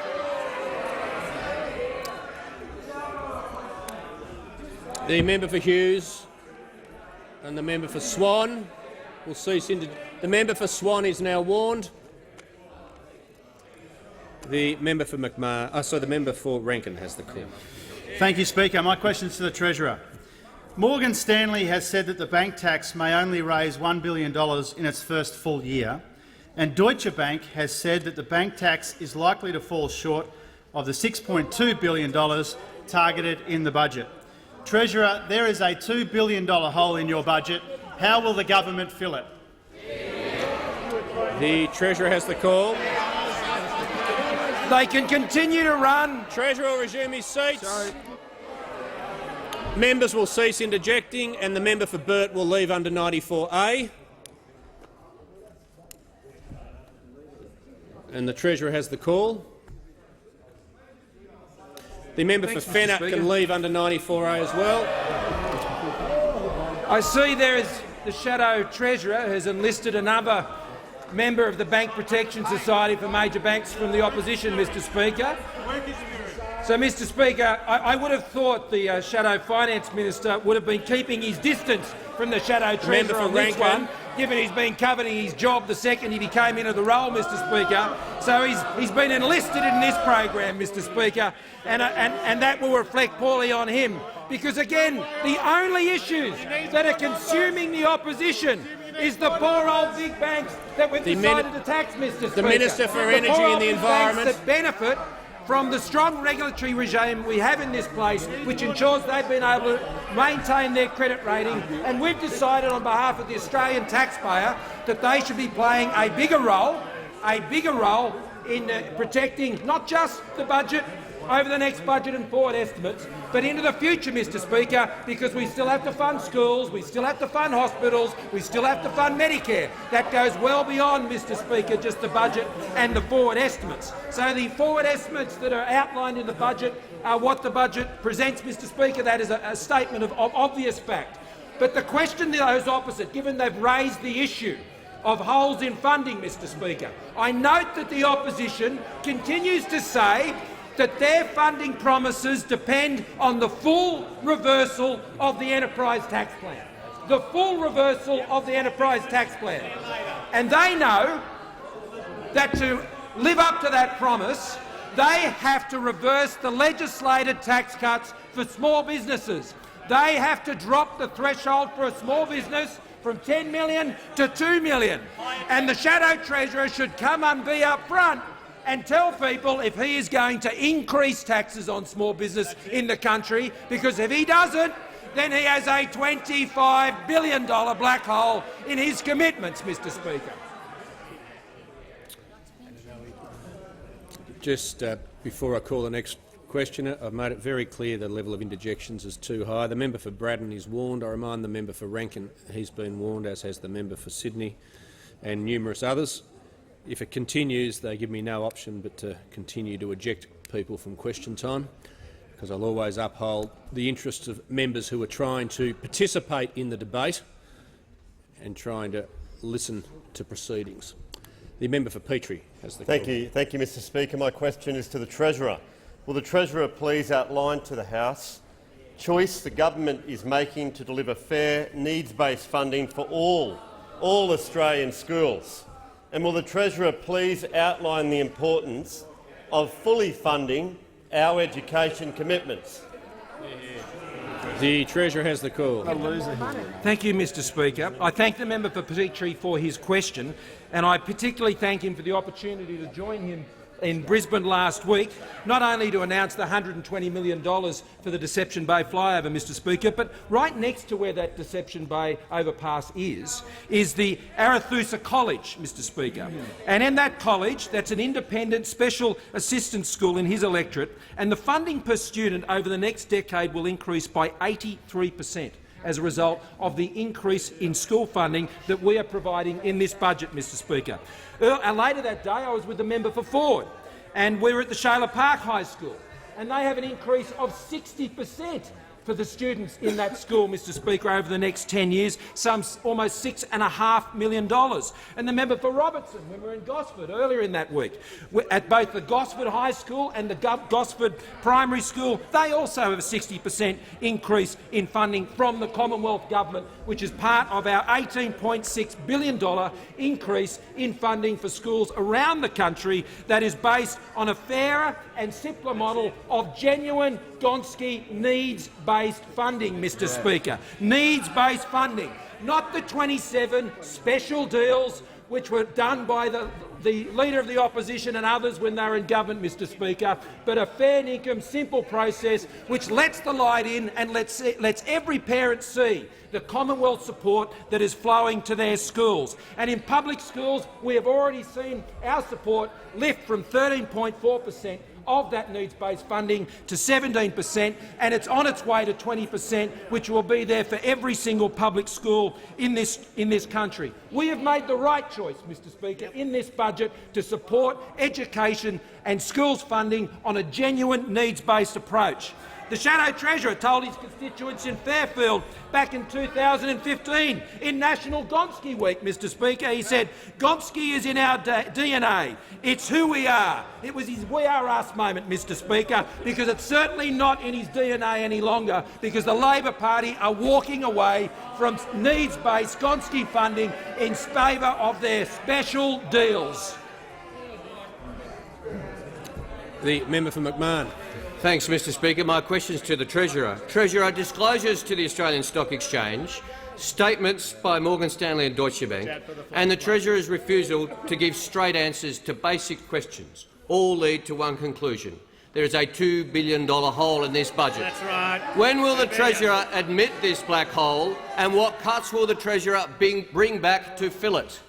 The member for Hughes. and the member for Swan will cease. The member for Swan is now warned. The member for the member for Rankin has the call.
Thank you, Speaker. My question is to the Treasurer. Morgan Stanley has said that the bank tax may only raise $1 billion in its first full year, and Deutsche Bank has said that the bank tax is likely to fall short of the $6.2 billion targeted in the budget. Treasurer, there is a $2 billion hole in your budget. How will the government fill it?
The Treasurer has the call.
They can continue to run.
Treasurer will resume his seats. Members will cease interjecting, and the member for Burt will leave under 94A. And the Treasurer has the call. The member for Fenner can leave under 94A as well.
I see there is the Shadow Treasurer has enlisted another member of the Bank Protection Society for major banks from the opposition, Mr Speaker. So, Mr Speaker, I would have thought the Shadow Finance Minister would have been keeping his distance from the Shadow Treasurer on this one, given he's been coveting his job the second he became into the role, Mr Speaker. So he's been enlisted in this program, Mr Speaker, and that will reflect poorly on him. Because, again, the only issues that are consuming the opposition is the poor old big banks that we've decided to tax, Mr Speaker.
The Minister for Energy and the Environment.
That benefit from the strong regulatory regime we have in this place, which ensures they've been able to maintain their credit rating, and we've decided on behalf of the Australian taxpayer that they should be playing a bigger role in protecting not just the budget over the next budget and forward estimates, but into the future, Mr Speaker, because we still have to fund schools, we still have to fund hospitals, we still have to fund Medicare. That goes well beyond, Mr Speaker, just the budget and the forward estimates. So the forward estimates that are outlined in the budget are what the budget presents, Mr Speaker. That is a statement of obvious fact. But the question to those opposite, given they've raised the issue of holes in funding, Mr Speaker, I note that the opposition continues to say that their funding promises depend on the full reversal of the enterprise tax plan. The full reversal of the enterprise tax plan. And they know that to live up to that promise, they have to reverse the legislated tax cuts for small businesses. They have to drop the threshold for a small business from 10 million to 2 million. And the Shadow Treasurer should come and be up front and tell people if he is going to increase taxes on small business in the country, because if he doesn't, then he has a $25 billion black hole in his commitments, Mr Speaker.
Just before I call the next questioner, I've made it very clear the level of interjections is too high. The member for Braddon is warned. I remind the member for Rankin he's been warned, as has the member for Sydney and numerous others. If it continues, they give me no option but to continue to eject people from question time, because I'll always uphold the interests of members who are trying to participate in the debate and trying to listen to proceedings. The member for Petrie has the call.
Thank you, Mr Speaker. My question is to the Treasurer. Will the Treasurer please outline to the House choice the government is making to deliver fair, needs-based funding for all Australian schools? And will the Treasurer please outline the importance of fully funding our education commitments?
The Treasurer has the call.
Thank you, Mr Speaker. I thank the member for Petrie for his question, and I particularly thank him for the opportunity to join him in Brisbane last week, not only to announce the $120 million for the Deception Bay flyover, Mr Speaker, but right next to where that Deception Bay overpass is the Arethusa College, Mr Speaker. And in that college, that's an independent special assistance school in his electorate, and the funding per student over the next decade will increase by 83%. As a result of the increase in school funding that we are providing in this budget, Mr Speaker. Later that day I was with the member for Ford, and we were at the Shayla Park High School, and they have an increase of 60%
for the students in that school, Mr Speaker, over the next 10 years, some almost $6.5 million. And the member for Robertson, when we were in Gosford earlier in that week, at both the Gosford High School and the Gosford Primary School, they also have a 60% increase in funding from the Commonwealth Government, which is part of our $18.6 billion increase in funding for schools around the country that is based on a fairer and simpler model of genuine Gonski needs-based funding, Mr Speaker. Needs-based funding, not the 27 special deals which were done by the Leader of the Opposition and others when they were in government, Mr Speaker, but a fair income, simple process which lets the light in and lets every parent see the Commonwealth support that is flowing to their schools. And in public schools, we have already seen our support lift from 13.4% of that needs-based funding to 17%, and it's on its way to 20%, which will be there for every single public school in this country. We have made the right choice, Mr Speaker, in this budget to support education and schools funding on a genuine needs-based approach. The Shadow Treasurer told his constituents in Fairfield back in 2015 in National Gonski Week, Mr Speaker, he said, "Gonski is in our DNA. It's who we are." It was his "we are us" moment, Mr Speaker, because it's certainly not in his DNA any longer, because the Labor Party are walking away from needs-based Gonski funding in favour of their special deals.
The member for McMahon.
Thanks, Mr Speaker. My question is to the Treasurer. Treasurer, disclosures to the Australian Stock Exchange, statements by Morgan Stanley and Deutsche Bank, and the Treasurer's refusal to give straight answers to basic questions all lead to one conclusion. There is a $2 billion hole in this budget.
That's right.
When will the Treasurer admit this black hole, and what cuts will the Treasurer bring back to fill it?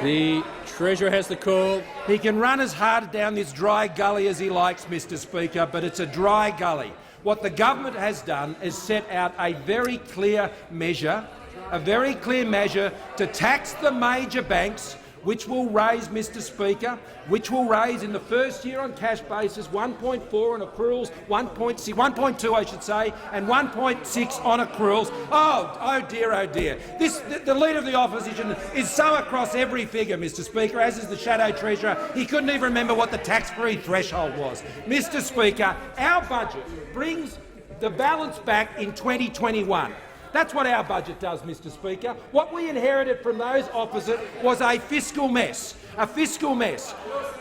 The Treasurer has the call.
He can run as hard down this dry gully as he likes, Mr Speaker, but it's a dry gully. What the government has done is set out a very clear measure to tax the major banks, which will raise, Mr Speaker, in the first year on cash basis 1.4 on accruals, 1.2 I should say, and 1.6 on accruals. Oh dear, oh dear. The Leader of the Opposition is so across every figure, Mr Speaker, as is the Shadow Treasurer, he couldn't even remember what the tax-free threshold was. Mr Speaker, our budget brings the balance back in 2021. That's what our budget does, Mr Speaker. What we inherited from those opposite was a fiscal mess.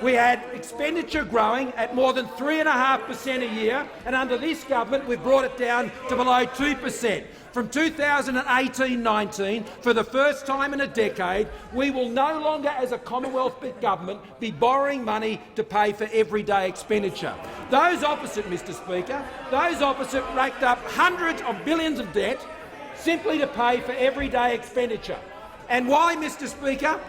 We had expenditure growing at more than 3.5% a year, and under this government we've brought it down to below 2%. From 2018-19, for the first time in a decade, we will no longer, as a Commonwealth government, be borrowing money to pay for everyday expenditure. Those opposite, Mr Speaker, racked up hundreds of billions of debt simply to pay for everyday expenditure. And why, Mr Speaker?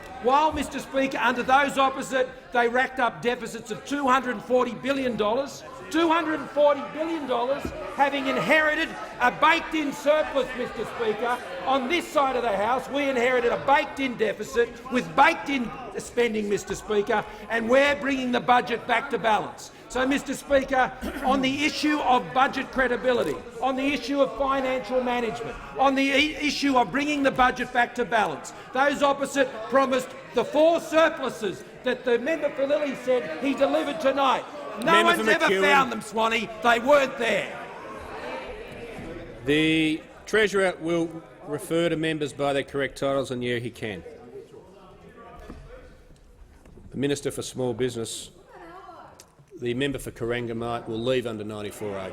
Under those opposite, they racked up deficits of $240 billion, having inherited a baked-in surplus, Mr Speaker. On this side of the House, we inherited a baked-in deficit with baked-in spending, Mr Speaker, and we're bringing the budget back to balance. So, Mr Speaker, on the issue of budget credibility, on the issue of financial management, on the issue of bringing the budget back to balance, those opposite promised the 4 surpluses that the member for Lilly said he delivered tonight. No one's ever found them, Swanee. They weren't there.
The Treasurer will refer to members by their correct titles, and yeah, he can. The Minister for Small Business. The member for Corangamite will leave under 94A.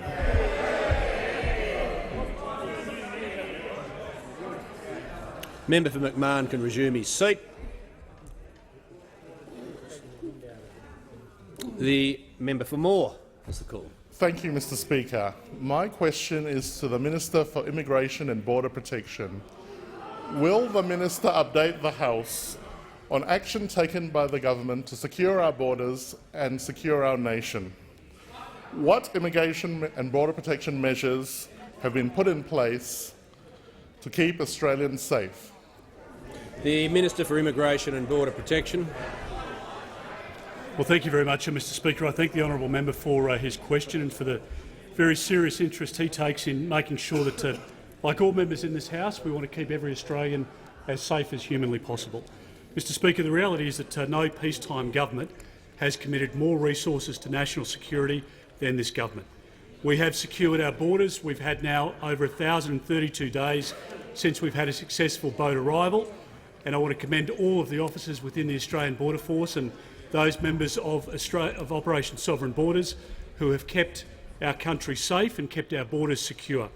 Member for McMahon can resume his seat. The member for Moore has the call.
Thank you, Mr Speaker. My question is to the Minister for Immigration and Border Protection. Will the Minister update the House on action taken by the government to secure our borders and secure our nation? What immigration and border protection measures have been put in place to keep Australians safe?
The Minister for Immigration and Border Protection.
Well, thank you very much, Mr Speaker. I thank the honourable member for his question and for
very serious interest he takes in making sure that, like all members in this House, we want to keep every Australian as safe as humanly possible. Mr Speaker, the reality is that no peacetime government has committed more resources to national security than this government. We have secured our borders. We've had now over 1,032 days since we've had a successful boat arrival, and I want to commend all of the officers within the Australian Border Force and those members of Operation Sovereign Borders who have kept our country safe and kept our borders secure.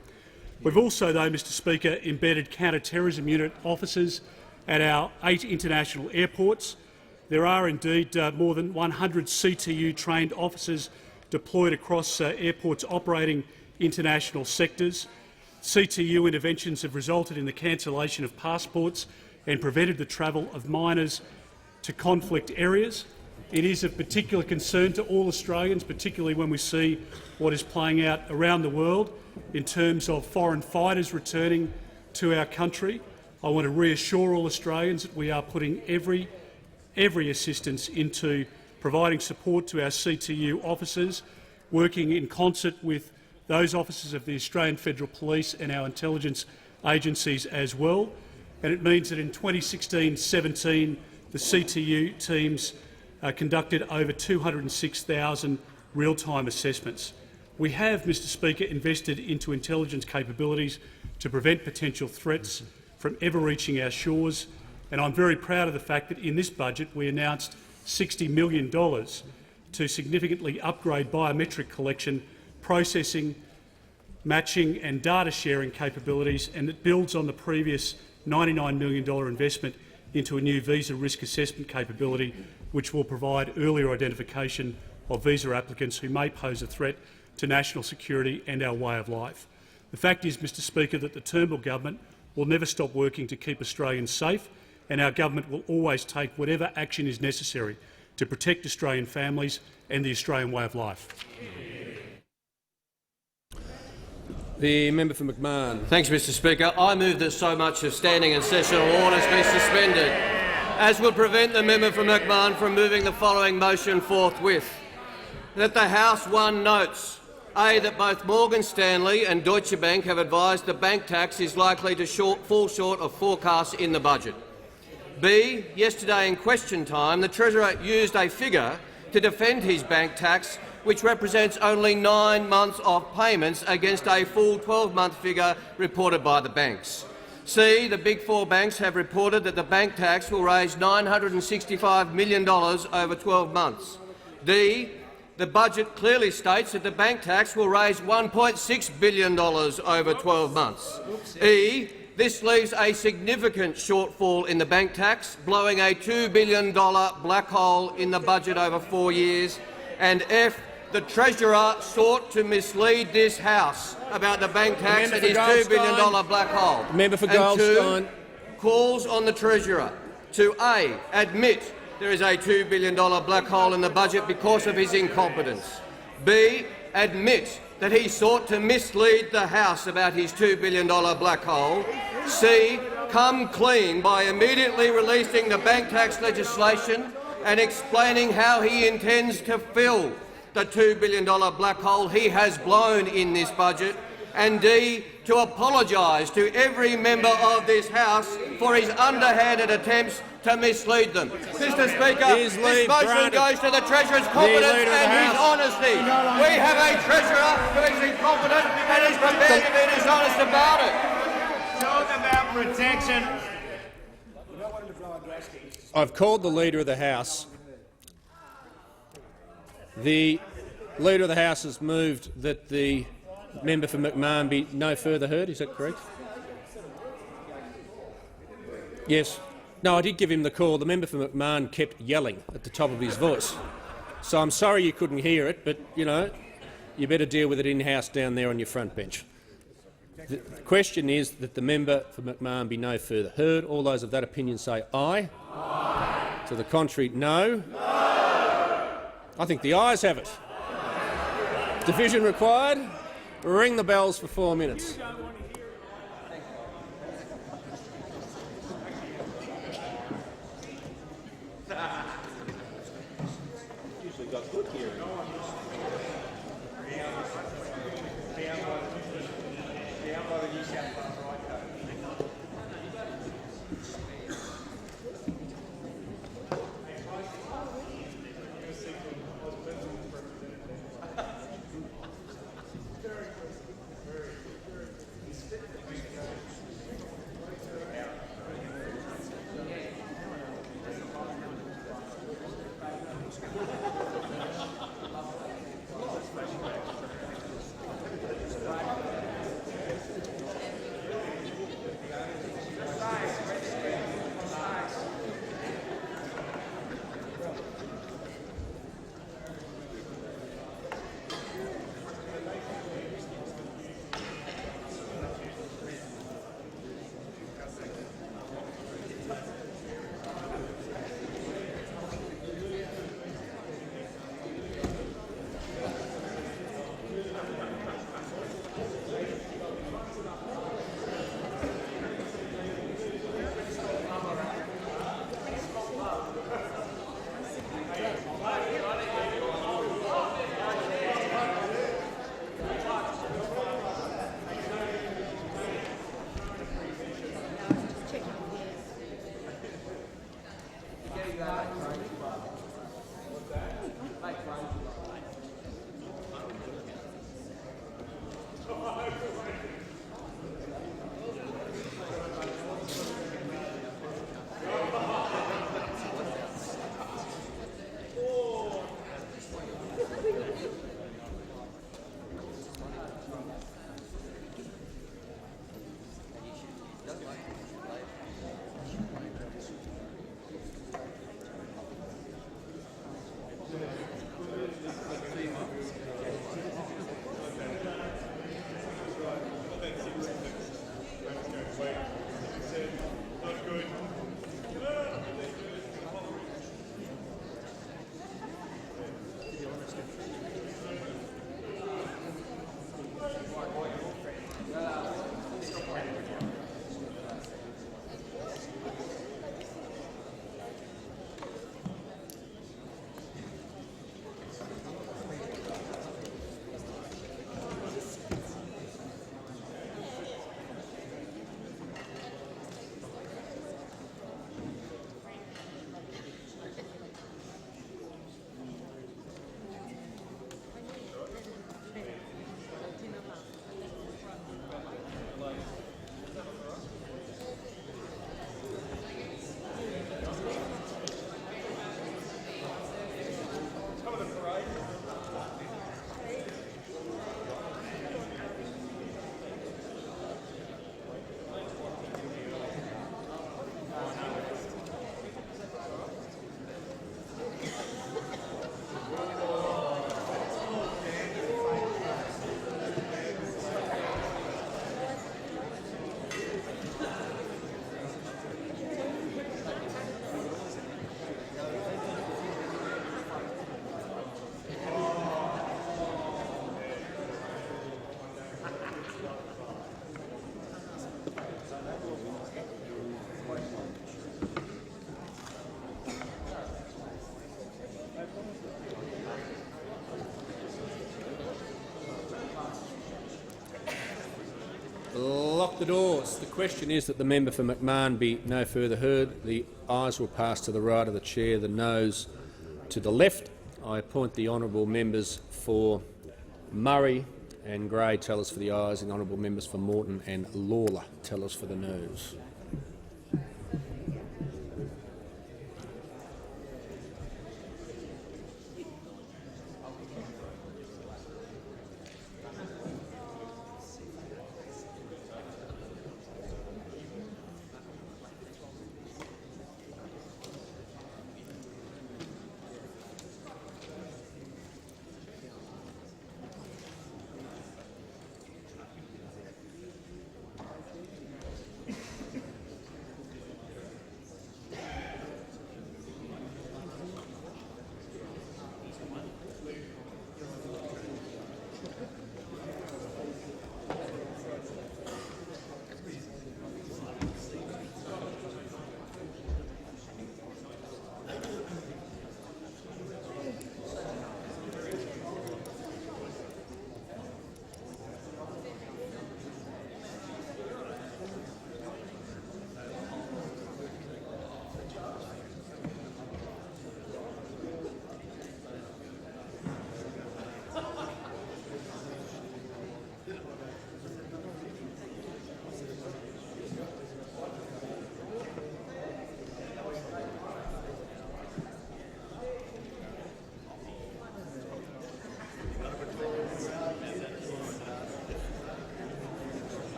We've also, though, Mr Speaker, embedded counter-terrorism unit officers at our 8 international airports. There are indeed more than 100 CTU-trained officers deployed across airports operating international sectors. CTU interventions have resulted in the cancellation of passports and prevented the travel of minors to conflict areas. It is of particular concern to all Australians, particularly when we see what is playing out around the world in terms of foreign fighters returning to our country. I want to reassure all Australians that we are putting every assistance into providing support to our CTU officers, working in concert with those officers of the Australian Federal Police and our intelligence agencies as well. And it means that in 2016-17 the CTU teams conducted over 206,000 real-time assessments. We have, Mr Speaker, invested into intelligence capabilities to prevent potential threats from ever reaching our shores, and I'm very proud of the fact that in this budget we announced $60 million to significantly upgrade biometric collection, processing, matching and data sharing capabilities, and it builds on the previous $99 million investment into a new visa risk assessment capability which will provide earlier identification of visa applicants who may pose a threat to national security and our way of life. The fact is, Mr Speaker, that the Turnbull government will never stop working to keep Australians safe, and our government will always take whatever action is necessary to protect Australian families and the Australian way of life.
The member for McMahon.
Thanks, Mr Speaker. I move that so much of standing and sessional orders be suspended, as will prevent the member for McMahon from moving the following motion forthwith. That the House 1 notes A, that both Morgan Stanley and Deutsche Bank have advised the bank tax is likely to fall short of forecasts in the budget. B, yesterday in question time, the Treasurer used a figure to defend his bank tax which represents only 9 months of payments against a full 12-month figure reported by the banks. C, the Big Four banks have reported that the bank tax will raise $965 million over 12 months. D, the budget clearly states that the bank tax will raise $1.6 billion over 12 months. E, this leaves a significant shortfall in the bank tax, blowing a $2 billion black hole in the budget over 4 years. And F, the Treasurer sought to mislead this House about the bank tax and his $2 billion black hole.
Member for Goldstein.
And 2, calls on the Treasurer to A, admit there is a $2 billion black hole in the budget because of his incompetence. B, admit that he sought to mislead the House about his $2 billion black hole. C, come clean by immediately releasing the bank tax legislation and explaining how he intends to fill the $2 billion black hole he has blown in this budget. And D, to apologise to every member of this House for his underhanded attempts to mislead them. Mr Speaker, this motion goes to the Treasurer's competence and his honesty. We have a Treasurer who is incompetent and is prepared to be dishonest about it.
Talk about protection.
I've called the Leader of the House. The Leader of the House has moved that the member for McMahon be no further heard. Is that correct? Yes. No, I did give him the call. The member for McMahon kept yelling at the top of his voice. So I'm sorry you couldn't hear it, but, you know, you better deal with it in-house down there on your front bench. The question is that the member for McMahon be no further heard. All those of that opinion say aye. Aye. To the contrary, no. No. I think the ayes have it. Division required. Ring the bells for 4 minutes. Lock the doors. The question is that the member for McMahon be no further heard. The ayes will pass to the right of the chair, the noes to the left. I appoint the honourable members for Murray and Gray tellers for the ayes, and the honourable members for Morton and Lawler tellers for the noes.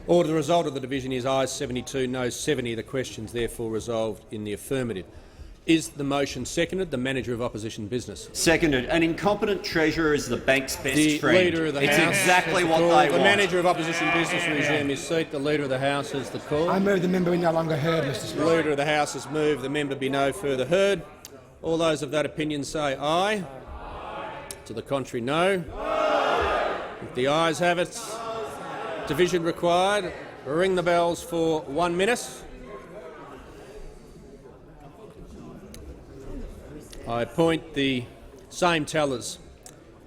Order. The result of the division is ayes 72, noes 70. The question is therefore resolved in the affirmative. Is the motion seconded? The Manager of Opposition Business.
Seconded. An incompetent treasurer is the bank's best
the
friend.
Leader of the
it's
House
exactly
the
what
call.
they
the
want.
Manager of Opposition Business resume his seat. The Leader of the House has the call.
I move the member be no longer heard, Mr Speaker.
The Leader of the House has moved the member be no further heard. All those of that opinion say aye. To the contrary, no. If the ayes have it, Division required. Ring the bells for 1 minute. I appoint the same tellers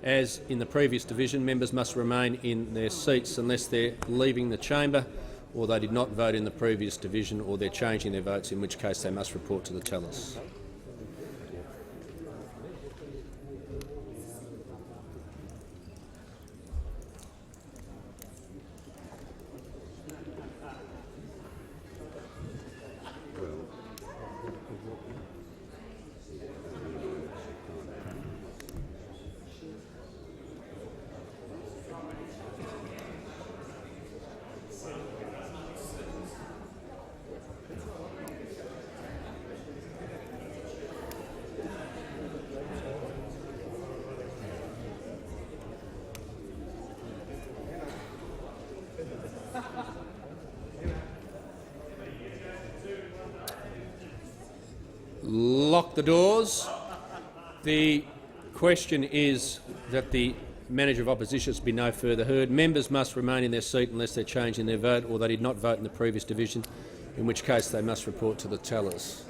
as in the previous division. Members must remain in their seats unless they're leaving the chamber or they did not vote in the previous division or they're changing their votes, in which case they must report to the tellers. Lock the doors. The question is that the Manager of Opposition be no further heard. Members must remain in their seat unless they're changing their vote or they did not vote in the previous division, in which case they must report to the tellers.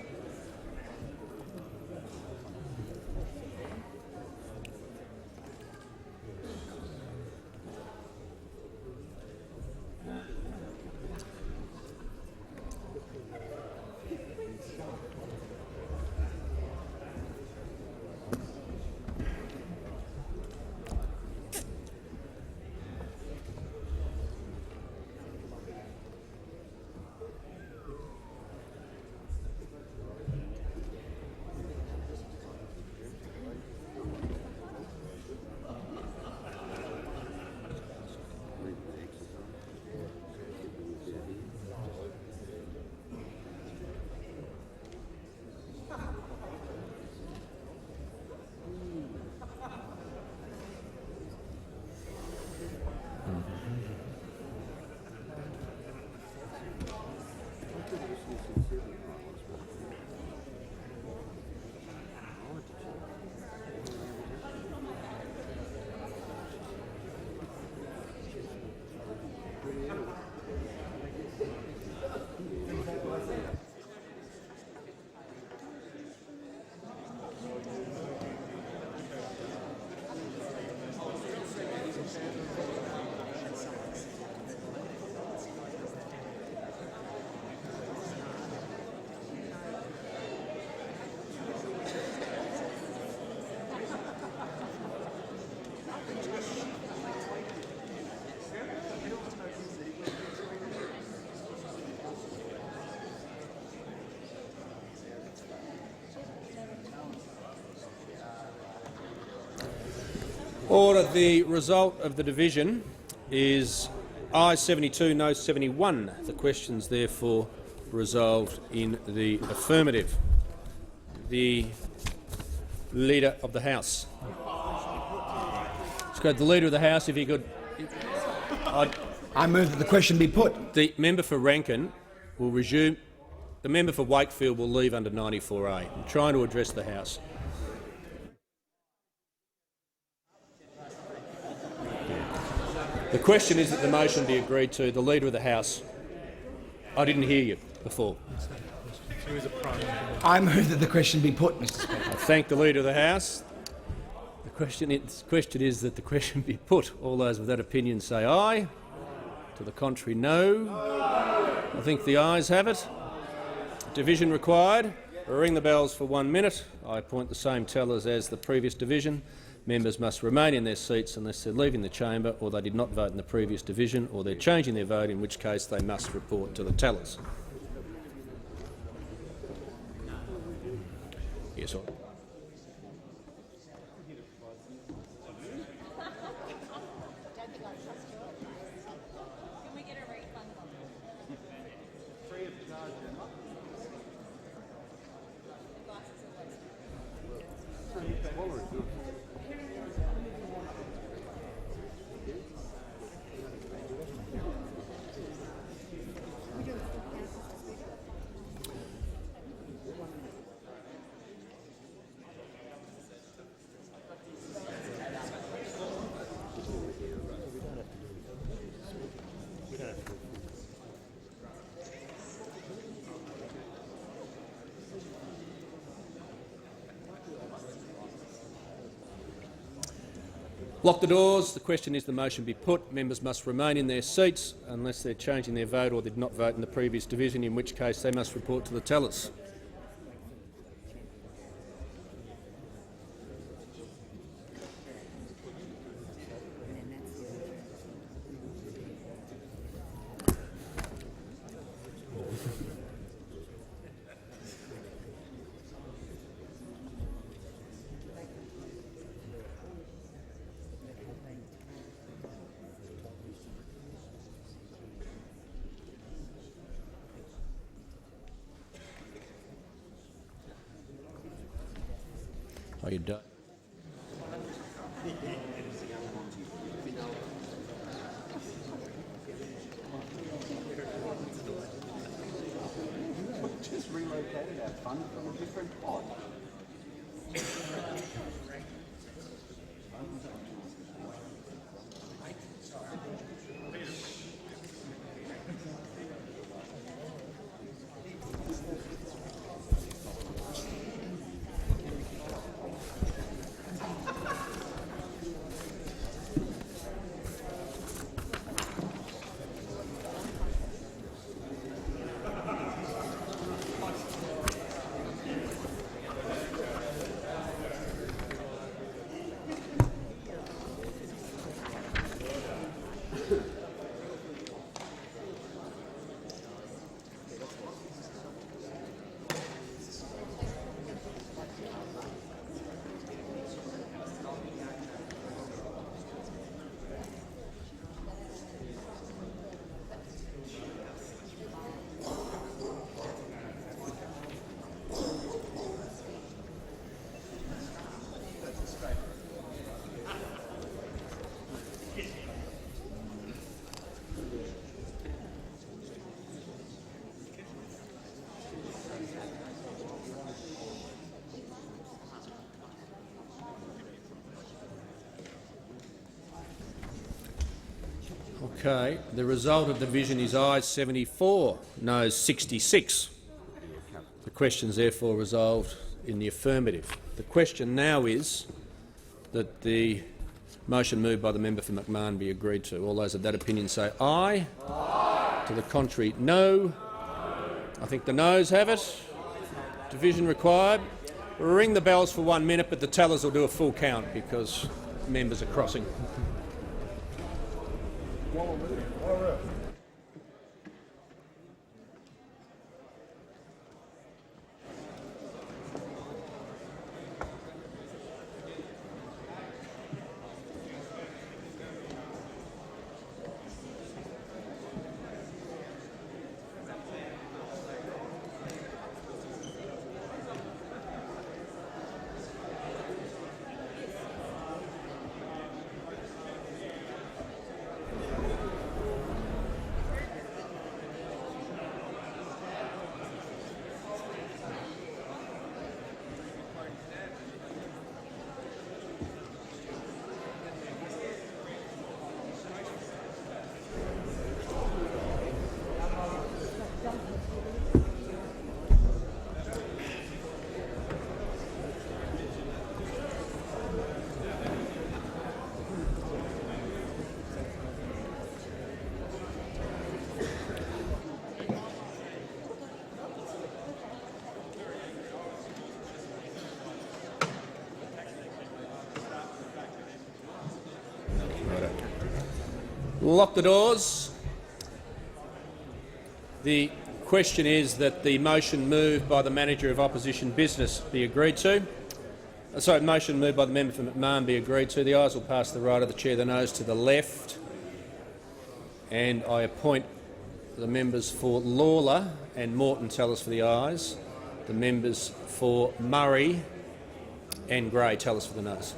Order. The result of the division is ayes 72, no 71. The question's therefore resolved in the affirmative. The Leader of the House. Let's go to the Leader of the House, if he could.
I move that the question be put.
The member for Rankin will resume. The member for Wakefield will leave under 94A. I'm trying to address the House. The question is that the motion be agreed to. The Leader of the House. I didn't hear you before.
I move that the question be put, Mr. Speaker.
I thank the Leader of the House. The question is that the question be put. All those with that opinion say aye. To the contrary, no. I think the ayes have it. Division required. Ring the bells for 1 minute. I appoint the same tellers as the previous division. Members must remain in their seats unless they're leaving the chamber or they did not vote in the previous division or they're changing their vote, in which case they must report to the tellers. Yes, sir. Lock the doors. The question is the motion be put. Members must remain in their seats unless they're changing their vote or did not vote in the previous division, in which case they must report to the tellers. Are you done?
Just relocated our fund from a different pot.
Okay. The result of the division is ayes 74, noes 66. The question is therefore resolved in the affirmative. The question now is that the motion moved by the member for McMahon be agreed to. All those of that opinion say aye. Aye. To the contrary, no. I think the noes have it. Division required. We'll ring the bells for 1 minute, but the tellers will do a full count because members are crossing. Lock the doors. The question is that the motion moved by the Manager of Opposition Business be agreed to. Motion moved by the member for McMahon be agreed to. The ayes will pass to the right of the chair, the noes to the left. And I appoint the members for Lawler and Morton tellers for the ayes, the members for Murray and Gray tellers for the noes.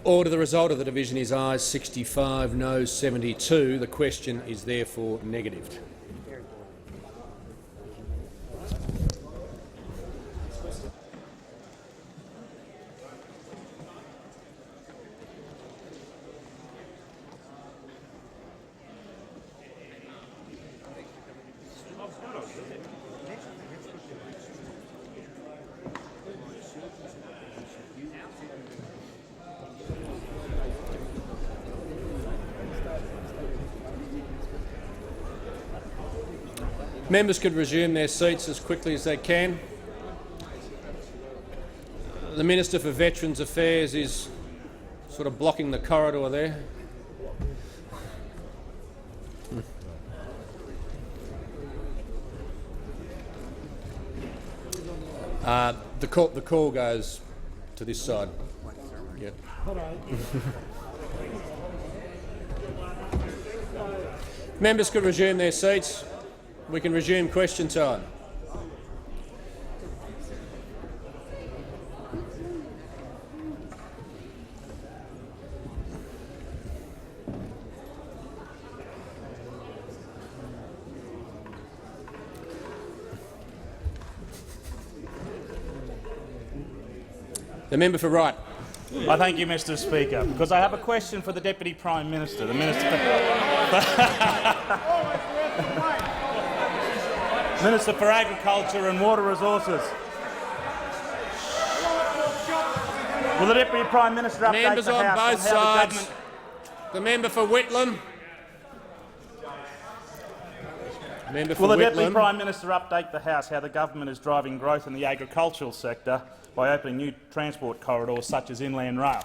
Order. The result of the division is ayes 65, noes 72. The question is therefore negatived. Members could resume their seats as quickly as they can. The Minister for Veterans Affairs is sort of blocking the corridor there. The call goes to this side. Yeah. Members could resume their seats. We can resume question time. The member for Wright.
I thank you, Mr. Speaker, because I have a question for the Deputy Prime Minister, the Minister for Agriculture and Water Resources. Will the Deputy Prime Minister update
Members
the
on
House
both
on how
sides. The member for Whitlam.
Will the Deputy Prime Minister update the House how the government is driving growth in the agricultural sector by opening new transport corridors such as inland rail?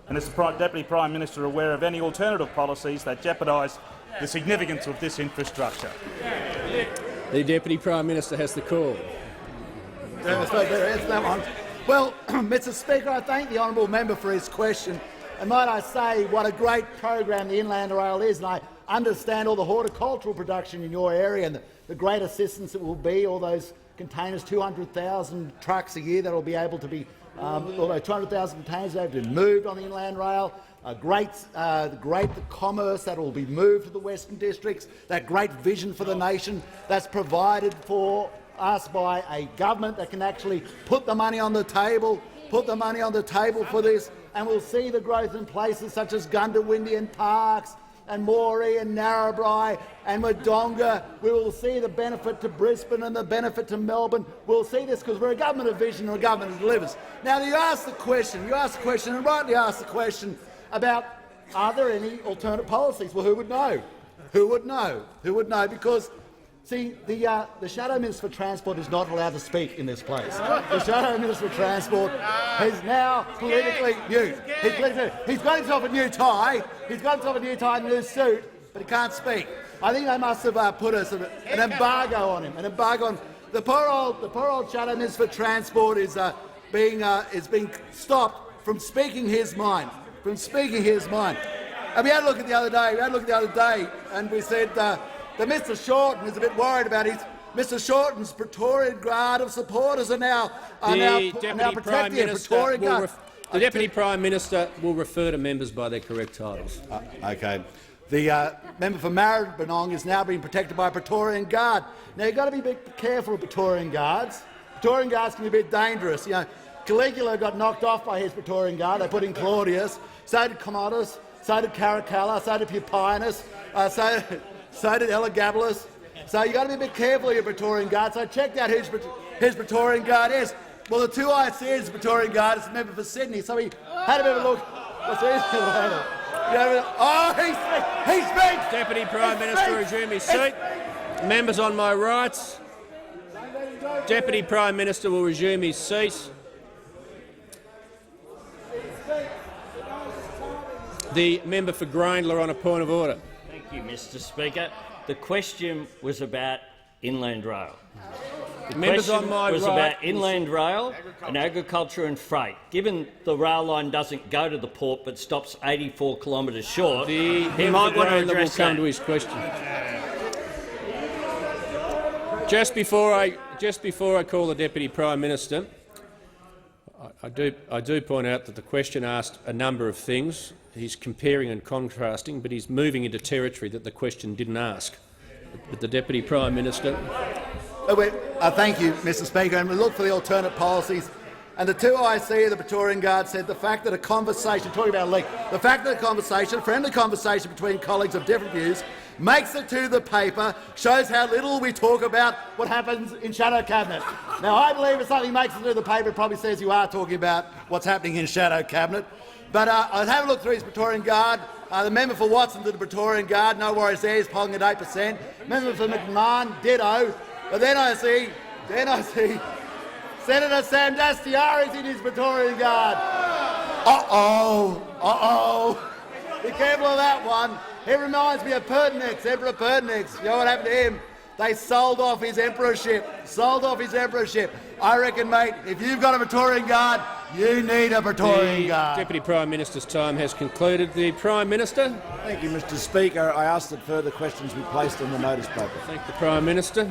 And is the Deputy Prime Minister aware of any alternative policies that jeopardise the significance of this infrastructure?
The Deputy Prime Minister has the call.
Well, Mr. Speaker, I thank the honourable member for his question, and might I say what a great program the Inland Rail is, and I understand all the horticultural production in your area and the great assistance it will be, all those containers, 200,000 trucks a year that will be able to be, although 200,000 containers that have been moved on the Inland Rail, great commerce that will be moved to the Western Districts, that great vision for the nation that's provided for us by a government that can actually put the money on the table, for this, and we'll see the growth in places such as Gundawindi and Parks and Moree and Narrabri and Wodonga. We will see the benefit to Brisbane and the benefit to Melbourne. We'll see this because we're a government of vision and a government that delivers. Now, you asked the question, and rightly asked the question about are there any alternate policies? Well, who would know? Who would know? Because, see, the Shadow Minister for Transport is not allowed to speak in this place. The Shadow Minister for Transport is now politically mute. He's got himself a new tie. He's got himself a new tie and a new suit, but he can't speak. I think they must have put an embargo on him. The poor old Shadow Minister for Transport is being stopped from speaking his mind. And we had a look at the other day, and we said that Mr. Shorten is a bit worried about Mr. Shorten's Praetorian Guard of supporters are now protecting him. Praetorian Guard.
The Deputy Prime Minister will refer to members by their correct titles.
Okay. The member for Maribyrnong is now being protected by a Praetorian Guard. Now, you've got to be a bit careful of Praetorian Guards. Praetorian Guards can be a bit dangerous. You know, Caligula got knocked off by his Praetorian Guard. They put in Claudius. So did Commodus. So did Caracalla. So did Pupienus. So did Elagabalus. So you've got to be a bit careful of your Praetorian Guard. So I checked out who his Praetorian Guard is.
Well, the two I see is the Praetorian Guard is a member for Sydney, so he had a bit of a look. What's this? Oh, he speaks!
Deputy Prime Minister, resume his seat. Members on my right. Deputy Prime Minister will resume his seat. The member for Grayndler on a point of order.
Thank you, Mr. Speaker. The question was about inland rail. The
Members
question
on my
was
right.
about inland rail and agriculture and freight. Given the rail line doesn't go to the port but stops 84 kilometres short, he might want to address
come to his question. Just before I call the Deputy Prime Minister, I do point out that the question asked a number of things. He's comparing and contrasting, but he's moving into territory that the question didn't ask. But the Deputy Prime Minister.
Thank you, Mr. Speaker. And we look for the alternate policies. And the two I see, the Praetorian Guard said the fact that a conversation, talking about a leak, the fact that a conversation, a friendly conversation between colleagues of different views makes it to the paper, shows how little we talk about what happens in shadow cabinet. Now, I believe if something makes it to the paper, it probably says you are talking about what's happening in shadow cabinet. But I'd have a look through his Praetorian Guard. The member for Watson to the Praetorian Guard, no worries there, he's polling at 8%. Member for McMahon, ditto. But then I see Senator Sam Dastyari's in his Praetorian Guard. Be careful of that one. He reminds me of Pertinax, Emperor Pertinax. You know what happened to him? They sold off his emperorship. I reckon, mate, if you've got a Praetorian Guard, you need a Praetorian Guard.
The Deputy Prime Minister's time has concluded. The Prime Minister.
Thank you, Mr. Speaker. I ask that further questions be placed on the notice paper.
Thank the Prime Minister.